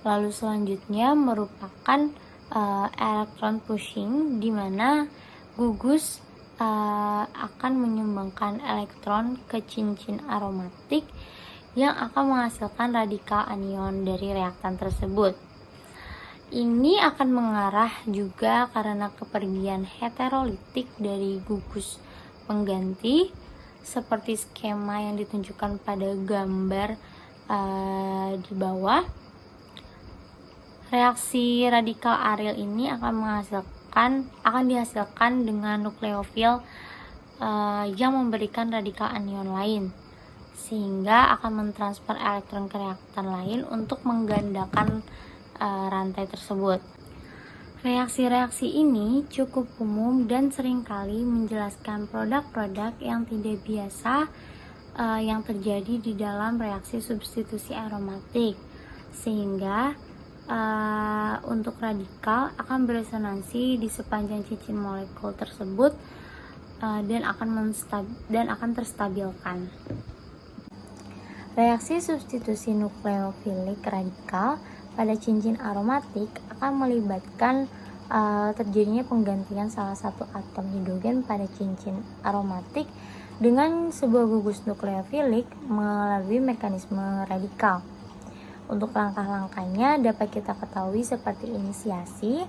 Lalu selanjutnya merupakan elektron pushing, di mana gugus akan menyumbangkan elektron ke cincin aromatik yang akan menghasilkan radikal anion dari reaktan tersebut. Ini akan mengarah juga karena kepergian heterolitik dari gugus pengganti, seperti skema yang ditunjukkan pada gambar di bawah. Reaksi radikal aril ini akan dihasilkan dengan nukleofil yang memberikan radikal anion lain, sehingga akan mentransfer elektron ke reaktan lain untuk menggandakan rantai tersebut. Reaksi-reaksi ini cukup umum dan seringkali menjelaskan produk-produk yang tidak biasa yang terjadi di dalam reaksi substitusi aromatik, sehingga untuk radikal akan beresonansi di sepanjang cincin molekul tersebut dan akan terstabilkan. Reaksi substitusi nukleofilik radikal pada cincin aromatik akan melibatkan terjadinya penggantian salah satu atom hidrogen pada cincin aromatik dengan sebuah gugus nukleofilik melalui mekanisme radikal. Untuk langkah-langkahnya dapat kita ketahui seperti inisiasi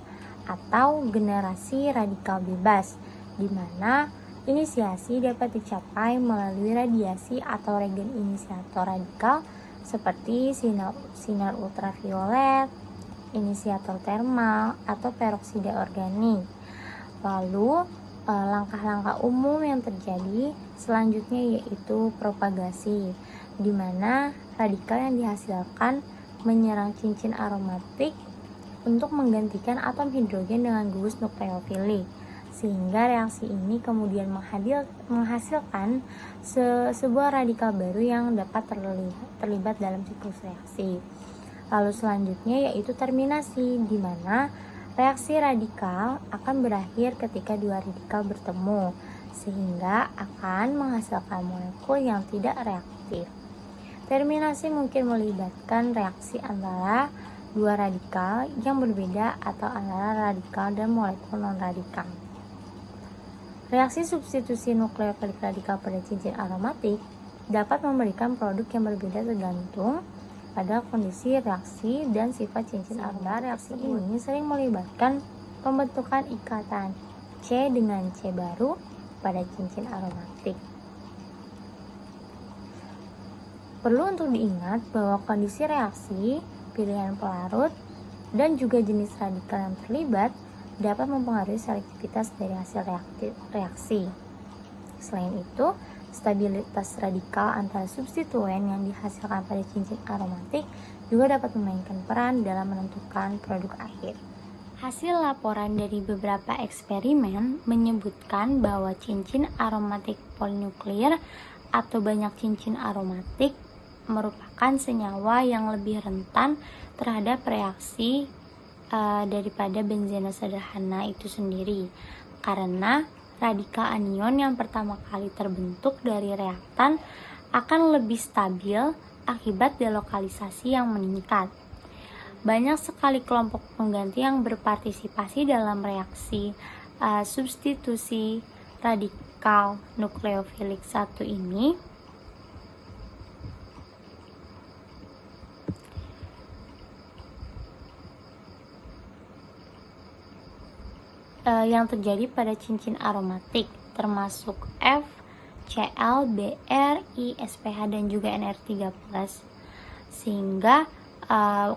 atau generasi radikal bebas, di mana inisiasi dapat dicapai melalui radiasi atau regen inisiator radikal seperti sinar ultraviolet, inisiator termal, atau peroksida organik. Lalu langkah-langkah umum yang terjadi selanjutnya yaitu propagasi, di mana radikal yang dihasilkan menyerang cincin aromatik untuk menggantikan atom hidrogen dengan gugus nukleofilik, sehingga reaksi ini kemudian menghasilkan sebuah radikal baru yang dapat terlibat dalam siklus reaksi. Lalu selanjutnya yaitu terminasi, di mana reaksi radikal akan berakhir ketika dua radikal bertemu, sehingga akan menghasilkan molekul yang tidak reaktif. Terminasi mungkin melibatkan reaksi antara dua radikal yang berbeda atau antara radikal dan molekul non-radikal. Reaksi substitusi nukleofilik radikal pada cincin aromatik dapat memberikan produk yang berbeda tergantung pada kondisi reaksi dan sifat cincin aromatik. Reaksi ini sering melibatkan pembentukan ikatan C dengan C baru pada cincin aromatik. Perlu untuk diingat bahwa kondisi reaksi, pilihan pelarut, dan juga jenis radikal yang terlibat dapat mempengaruhi selektivitas dari hasil reaksi. Selain itu, stabilitas radikal antara substituen yang dihasilkan pada cincin aromatik juga dapat memainkan peran dalam menentukan produk akhir. Hasil laporan dari beberapa eksperimen menyebutkan bahwa cincin aromatik polinuklear atau banyak cincin aromatik merupakan senyawa yang lebih rentan terhadap reaksi daripada benzena sederhana itu sendiri, karena radikal anion yang pertama kali terbentuk dari reaktan akan lebih stabil akibat delokalisasi yang meningkat. Banyak sekali kelompok pengganti yang berpartisipasi dalam reaksi substitusi radikal nukleofilik 1 ini. Yang terjadi pada cincin aromatik termasuk F, Cl, Br, I, SpH dan juga NR3+, sehingga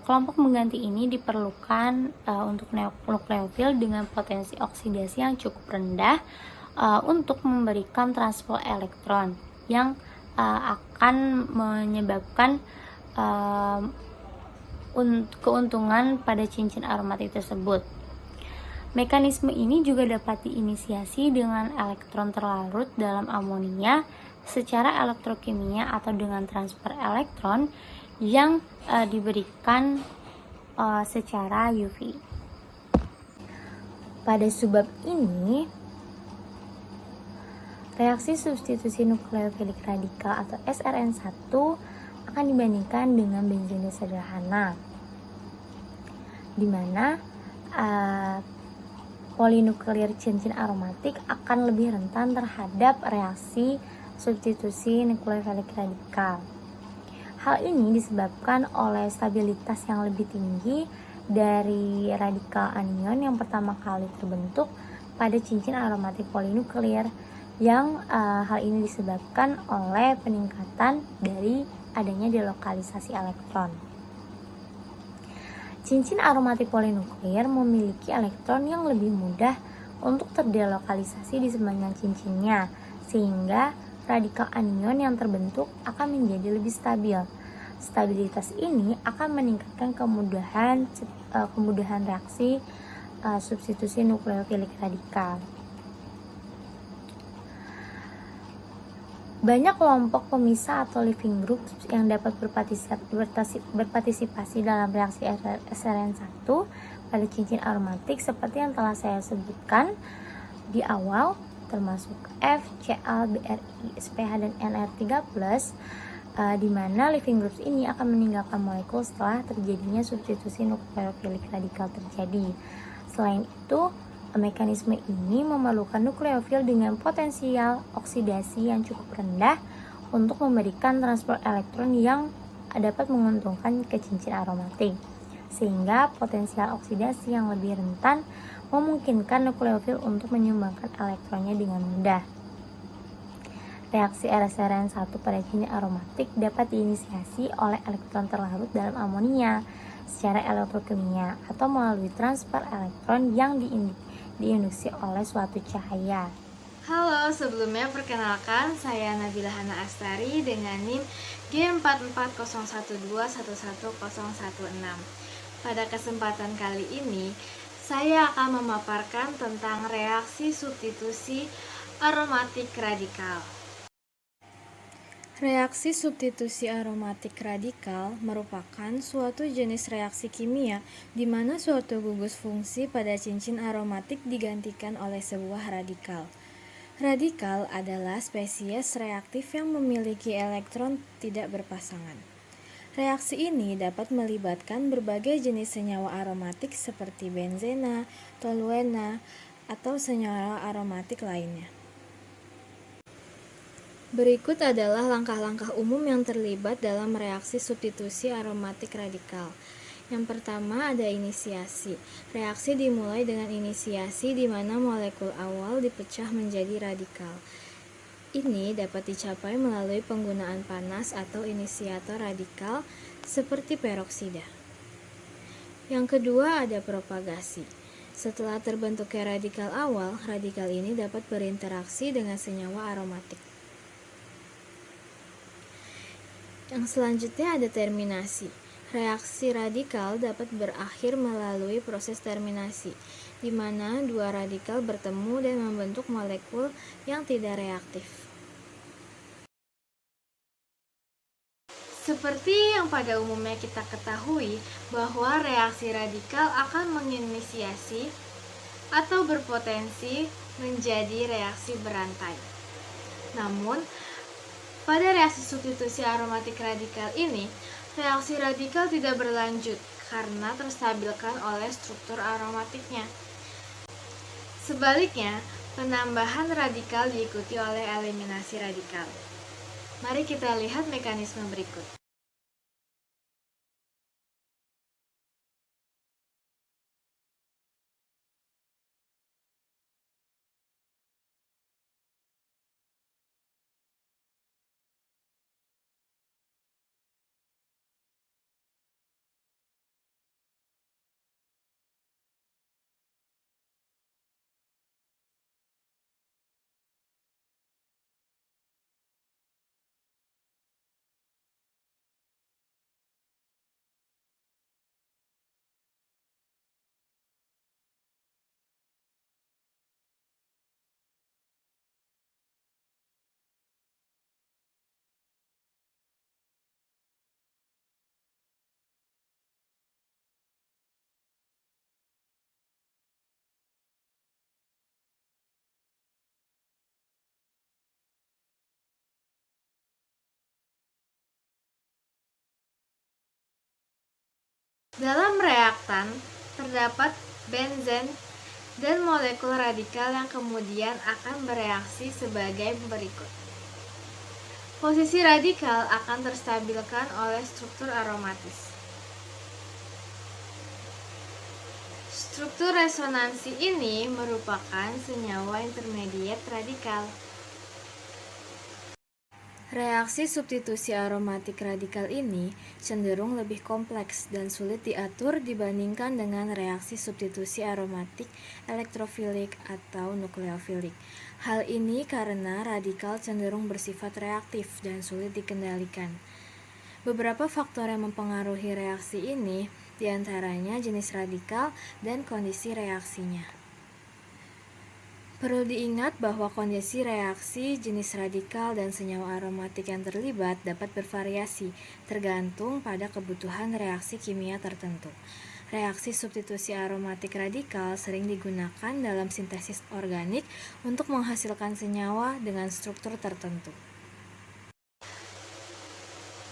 kelompok pengganti ini diperlukan untuk nukleofil dengan potensi oksidasi yang cukup rendah untuk memberikan transfer elektron yang akan menyebabkan keuntungan pada cincin aromatik tersebut. Mekanisme ini juga dapat diinisiasi dengan elektron terlarut dalam amonia secara elektrokimia atau dengan transfer elektron yang diberikan secara UV. Pada subbab ini, reaksi substitusi nukleofilik radikal atau SRN1 akan dibandingkan dengan benzena sederhana, di mana polinuklear cincin aromatik akan lebih rentan terhadap reaksi substitusi nukleofilik radikal. Hal ini disebabkan oleh stabilitas yang lebih tinggi dari radikal anion yang pertama kali terbentuk pada cincin aromatik polinuklear, yang hal ini disebabkan oleh peningkatan dari adanya delokalisasi elektron. Cincin aromatik polinuklear memiliki elektron yang lebih mudah untuk terdelokalisasi di sepanjang cincinnya, sehingga radikal anion yang terbentuk akan menjadi lebih stabil. Stabilitas ini akan meningkatkan kemudahan reaksi substitusi nukleofilik radikal. Banyak kelompok pemisah atau living group yang dapat berpartisipasi dalam reaksi SRN1 pada cincin aromatik seperti yang telah saya sebutkan di awal, termasuk F, Cl, Br, I, SpH, dan NR3+, di mana living groups ini akan meninggalkan molekul setelah terjadinya substitusi nukleofilik radikal terjadi. Selain itu, mekanisme ini memerlukan nukleofil dengan potensial oksidasi yang cukup rendah untuk memberikan transfer elektron yang dapat menguntungkan ke cincin aromatik, sehingga potensial oksidasi yang lebih rentan memungkinkan nukleofil untuk menyumbangkan elektronnya dengan mudah. Reaksi SRN1 pada cincin aromatik dapat diinisiasi oleh elektron terlarut dalam amonia secara elektrokimia atau melalui transfer elektron yang diinduksi oleh suatu cahaya. Halo, sebelumnya perkenalkan saya Nabila Hana Astari dengan NIM G44012111016. Pada kesempatan kali ini, saya akan memaparkan tentang reaksi substitusi aromatik radikal. Reaksi substitusi aromatik radikal merupakan suatu jenis reaksi kimia di mana suatu gugus fungsi pada cincin aromatik digantikan oleh sebuah radikal. Radikal adalah spesies reaktif yang memiliki elektron tidak berpasangan. Reaksi ini dapat melibatkan berbagai jenis senyawa aromatik seperti benzena, toluena, atau senyawa aromatik lainnya. Berikut adalah langkah-langkah umum yang terlibat dalam reaksi substitusi aromatik radikal. Yang pertama ada inisiasi. Reaksi dimulai dengan inisiasi di mana molekul awal dipecah menjadi radikal. Ini dapat dicapai melalui penggunaan panas atau inisiator radikal seperti peroksida. Yang kedua ada propagasi. Setelah terbentuknya radikal awal, radikal ini dapat berinteraksi dengan senyawa aromatik. Yang selanjutnya ada terminasi. Reaksi radikal dapat berakhir melalui proses terminasi, di mana dua radikal bertemu dan membentuk molekul yang tidak reaktif. Seperti yang pada umumnya kita ketahui bahwa reaksi radikal akan menginisiasi atau berpotensi menjadi reaksi berantai. Namun, pada reaksi substitusi aromatik radikal ini, reaksi radikal tidak berlanjut karena terstabilkan oleh struktur aromatiknya. Sebaliknya, penambahan radikal diikuti oleh eliminasi radikal. Mari kita lihat mekanisme berikut. Dalam reaktan, terdapat benzen dan molekul radikal yang kemudian akan bereaksi sebagai berikut. Posisi radikal akan terstabilkan oleh struktur aromatis. Struktur resonansi ini merupakan senyawa intermediate radikal. Reaksi substitusi aromatik radikal ini cenderung lebih kompleks dan sulit diatur dibandingkan dengan reaksi substitusi aromatik elektrofilik atau nukleofilik. Hal ini karena radikal cenderung bersifat reaktif dan sulit dikendalikan. Beberapa faktor yang mempengaruhi reaksi ini diantaranya jenis radikal dan kondisi reaksinya. Perlu diingat bahwa kondisi reaksi, jenis radikal, dan senyawa aromatik yang terlibat dapat bervariasi tergantung pada kebutuhan reaksi kimia tertentu. Reaksi substitusi aromatik radikal sering digunakan dalam sintesis organik untuk menghasilkan senyawa dengan struktur tertentu.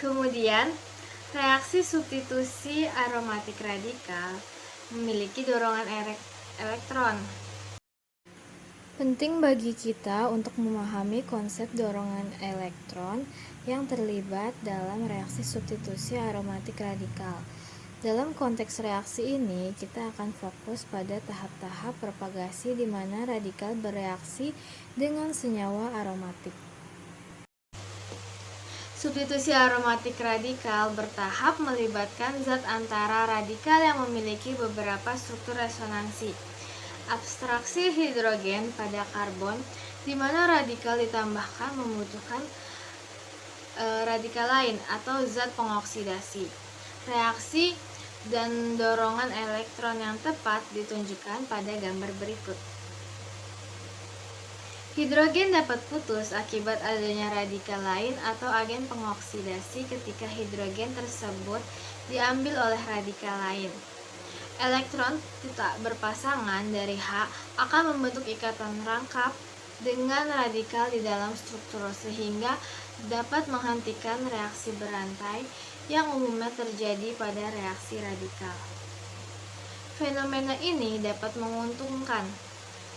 Kemudian, reaksi substitusi aromatik radikal memiliki dorongan elektron. Penting bagi kita untuk memahami konsep dorongan elektron yang terlibat dalam reaksi substitusi aromatik radikal. Dalam konteks reaksi ini, kita akan fokus pada tahap-tahap propagasi di mana radikal bereaksi dengan senyawa aromatik. Substitusi aromatik radikal bertahap melibatkan zat antara radikal yang memiliki beberapa struktur resonansi. Abstraksi hidrogen pada karbon, di mana radikal ditambahkan membutuhkan radikal lain atau zat pengoksidasi. Reaksi dan dorongan elektron yang tepat ditunjukkan pada gambar berikut. Hidrogen dapat putus akibat adanya radikal lain atau agen pengoksidasi ketika hidrogen tersebut diambil oleh radikal lain. Elektron tak berpasangan dari H akan membentuk ikatan rangkap dengan radikal di dalam struktur sehingga dapat menghentikan reaksi berantai yang umumnya terjadi pada reaksi radikal. Fenomena ini dapat menguntungkan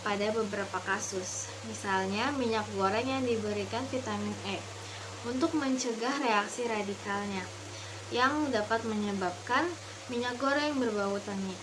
pada beberapa kasus, misalnya minyak goreng yang diberikan vitamin E untuk mencegah reaksi radikalnya yang dapat menyebabkan minyak goreng berbau tengik.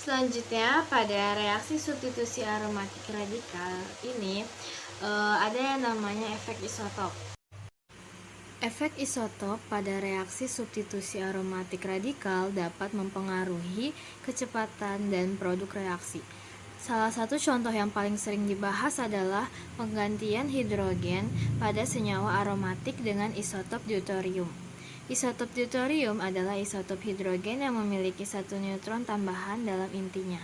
Selanjutnya, pada reaksi substitusi aromatik radikal ini, ada yang namanya efek isotop. Efek isotop pada reaksi substitusi aromatik radikal dapat mempengaruhi kecepatan dan produk reaksi. Salah satu contoh yang paling sering dibahas adalah penggantian hidrogen pada senyawa aromatik dengan isotop deuterium. Isotop deuterium adalah isotop hidrogen yang memiliki satu neutron tambahan dalam intinya.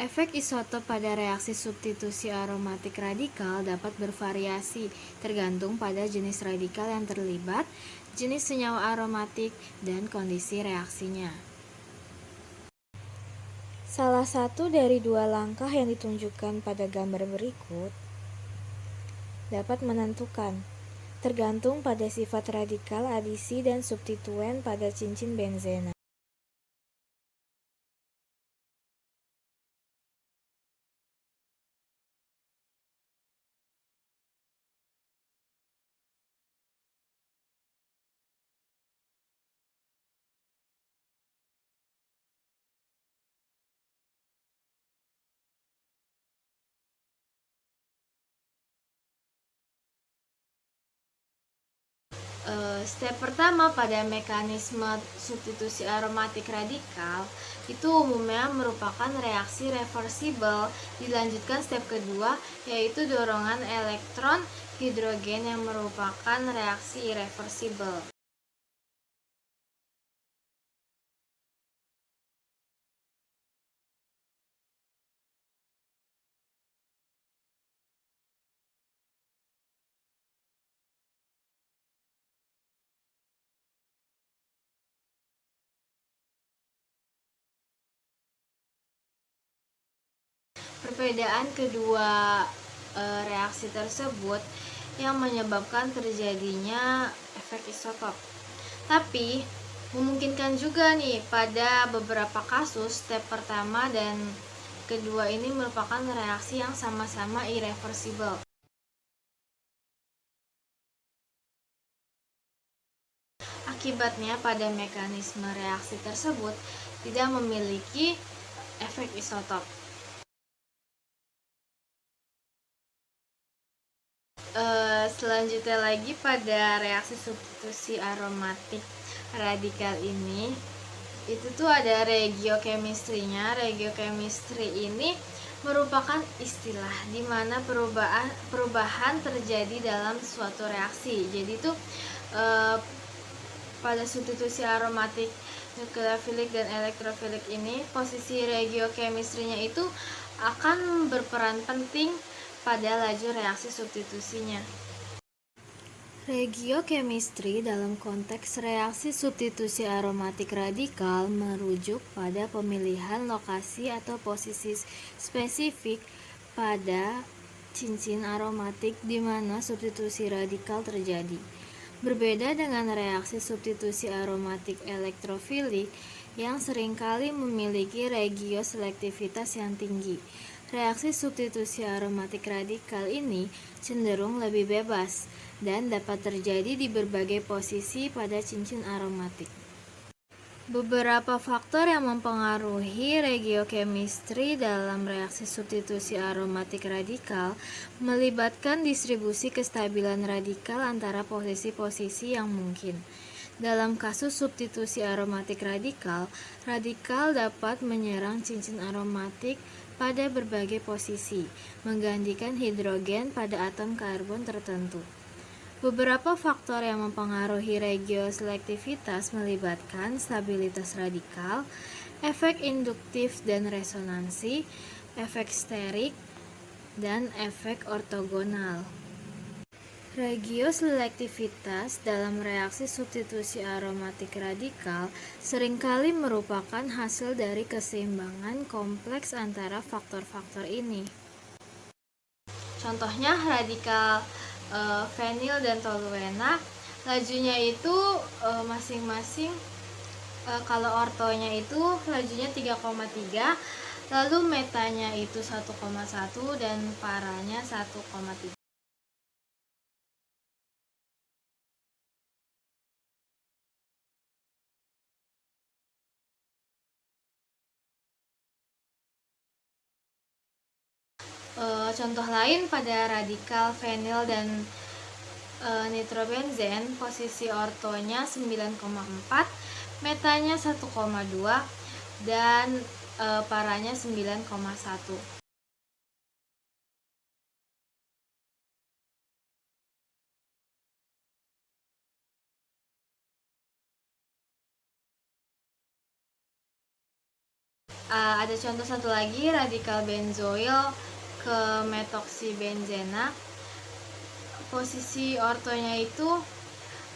Efek isotop pada reaksi substitusi aromatik radikal dapat bervariasi tergantung pada jenis radikal yang terlibat, jenis senyawa aromatik, dan kondisi reaksinya. Salah satu dari dua langkah yang ditunjukkan pada gambar berikut dapat menentukan, tergantung pada sifat radikal adisi dan substituen pada cincin benzena. Step pertama pada mekanisme substitusi aromatik radikal itu umumnya merupakan reaksi reversibel. Dilanjutkan step kedua, yaitu dorongan elektron hidrogen yang merupakan reaksi irreversibel. Perbedaan kedua reaksi tersebut yang menyebabkan terjadinya efek isotop. Tapi memungkinkan juga nih pada beberapa kasus step pertama dan kedua ini merupakan reaksi yang sama-sama irreversibel. Akibatnya pada mekanisme reaksi tersebut tidak memiliki efek isotop. Selanjutnya lagi pada reaksi substitusi aromatik radikal ini itu tuh ada regiochemistry-nya. Regiochemistry ini merupakan istilah di mana perubahan terjadi dalam suatu reaksi. Jadi itu pada substitusi aromatik nukleofilik dan elektrofilik ini posisi regiochemistry-nya itu akan berperan penting pada laju reaksi substitusinya. Regiochemistry dalam konteks reaksi substitusi aromatik radikal merujuk pada pemilihan lokasi atau posisi spesifik pada cincin aromatik di mana substitusi radikal terjadi. Berbeda dengan reaksi substitusi aromatik elektrofilik yang seringkali memiliki regioselektivitas yang tinggi. Reaksi substitusi aromatik radikal ini cenderung lebih bebas dan dapat terjadi di berbagai posisi pada cincin aromatik. Beberapa faktor yang mempengaruhi regiochemistry dalam reaksi substitusi aromatik radikal melibatkan distribusi kestabilan radikal antara posisi-posisi yang mungkin. Dalam kasus substitusi aromatik radikal, radikal dapat menyerang cincin aromatik pada berbagai posisi, menggantikan hidrogen pada atom karbon tertentu. Beberapa faktor yang mempengaruhi regioselektivitas melibatkan stabilitas radikal, efek induktif dan resonansi, efek sterik, dan efek ortogonal. Regioselektivitas dalam reaksi substitusi aromatik radikal seringkali merupakan hasil dari keseimbangan kompleks antara faktor-faktor ini. Contohnya radikal fenil dan toluena, lajunya itu masing-masing kalau ortonya itu lajunya 3,3, lalu metanya itu 1,1 dan paranya 1,3. Contoh lain pada radikal fenil dan nitrobenzen, posisi ortonya 9,4, metanya 1,2, dan paranya 9,1. Ada contoh satu lagi, radikal benzoil ke metoksibenzena, posisi ortonya itu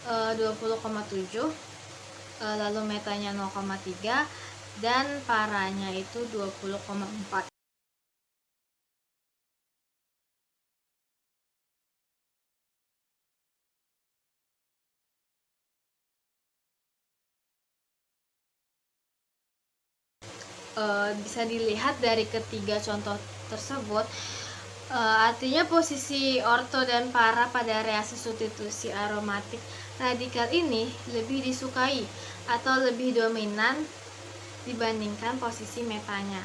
20,7, lalu metanya 0,3, dan paranya itu 20,4. Bisa dilihat dari ketiga contoh tersebut, artinya posisi orto dan para pada reaksi substitusi aromatik radikal ini lebih disukai atau lebih dominan dibandingkan posisi metanya.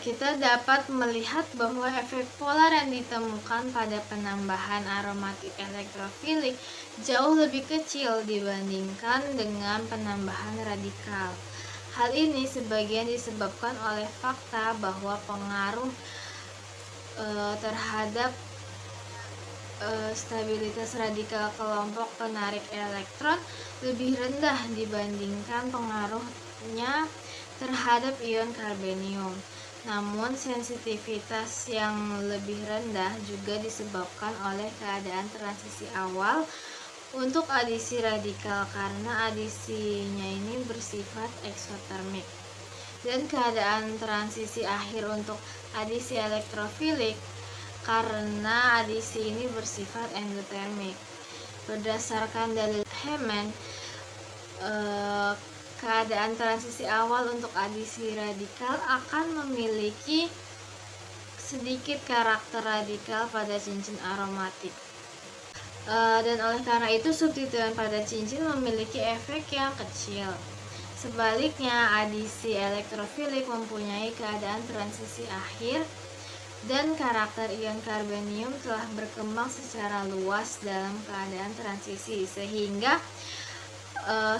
Kita dapat melihat bahwa efek polar yang ditemukan pada penambahan aromatik elektrofilik jauh lebih kecil dibandingkan dengan penambahan radikal. Hal ini sebagian disebabkan oleh fakta bahwa pengaruh terhadap stabilitas radikal kelompok penarik elektron lebih rendah dibandingkan pengaruhnya terhadap ion karbenium. Namun, sensitivitas yang lebih rendah juga disebabkan oleh keadaan transisi awal untuk adisi radikal karena adisinya ini bersifat eksotermik, dan keadaan transisi akhir untuk adisi elektrofilik karena adisi ini bersifat endotermik. Berdasarkan dalil Hammond, keadaan transisi awal untuk adisi radikal akan memiliki sedikit karakter radikal pada cincin aromatik, dan oleh karena itu substituen pada cincin memiliki efek yang kecil. Sebaliknya, adisi elektrofilik mempunyai keadaan transisi akhir dan karakter ion karbenium telah berkembang secara luas dalam keadaan transisi sehingga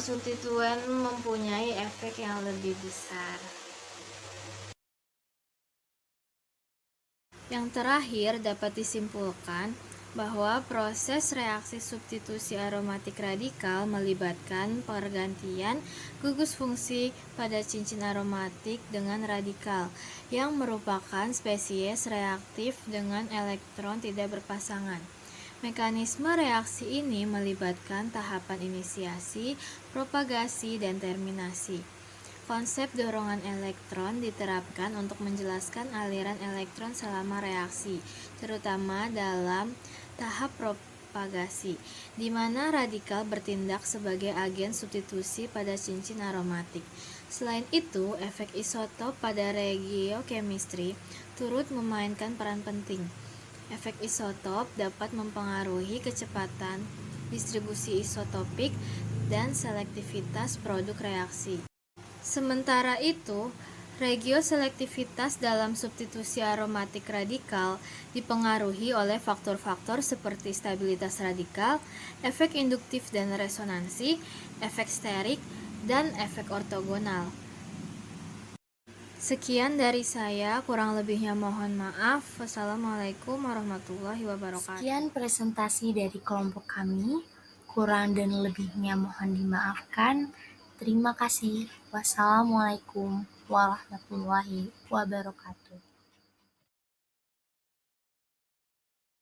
substituen mempunyai efek yang lebih besar. Yang terakhir, dapat disimpulkan bahwa proses reaksi substitusi aromatik radikal melibatkan pergantian gugus fungsi pada cincin aromatik dengan radikal yang merupakan spesies reaktif dengan elektron tidak berpasangan. Mekanisme reaksi ini melibatkan tahapan inisiasi, propagasi, dan terminasi. Konsep dorongan elektron diterapkan untuk menjelaskan aliran elektron selama reaksi, terutama dalam tahap propagasi, di mana radikal bertindak sebagai agen substitusi pada cincin aromatik. Selain itu, efek isotop pada regiochemistry turut memainkan peran penting. Efek isotop dapat mempengaruhi kecepatan distribusi isotopik dan selektivitas produk reaksi. Sementara itu, regioselektivitas dalam substitusi aromatik radikal dipengaruhi oleh faktor-faktor seperti stabilitas radikal, efek induktif dan resonansi, efek sterik, dan efek ortogonal. Sekian dari saya, kurang lebihnya mohon maaf. Wassalamualaikum warahmatullahi wabarakatuh. Sekian presentasi dari kelompok kami. Kurang dan lebihnya mohon dimaafkan. Terima kasih. Wassalamualaikum warahmatullahi wabarakatuh.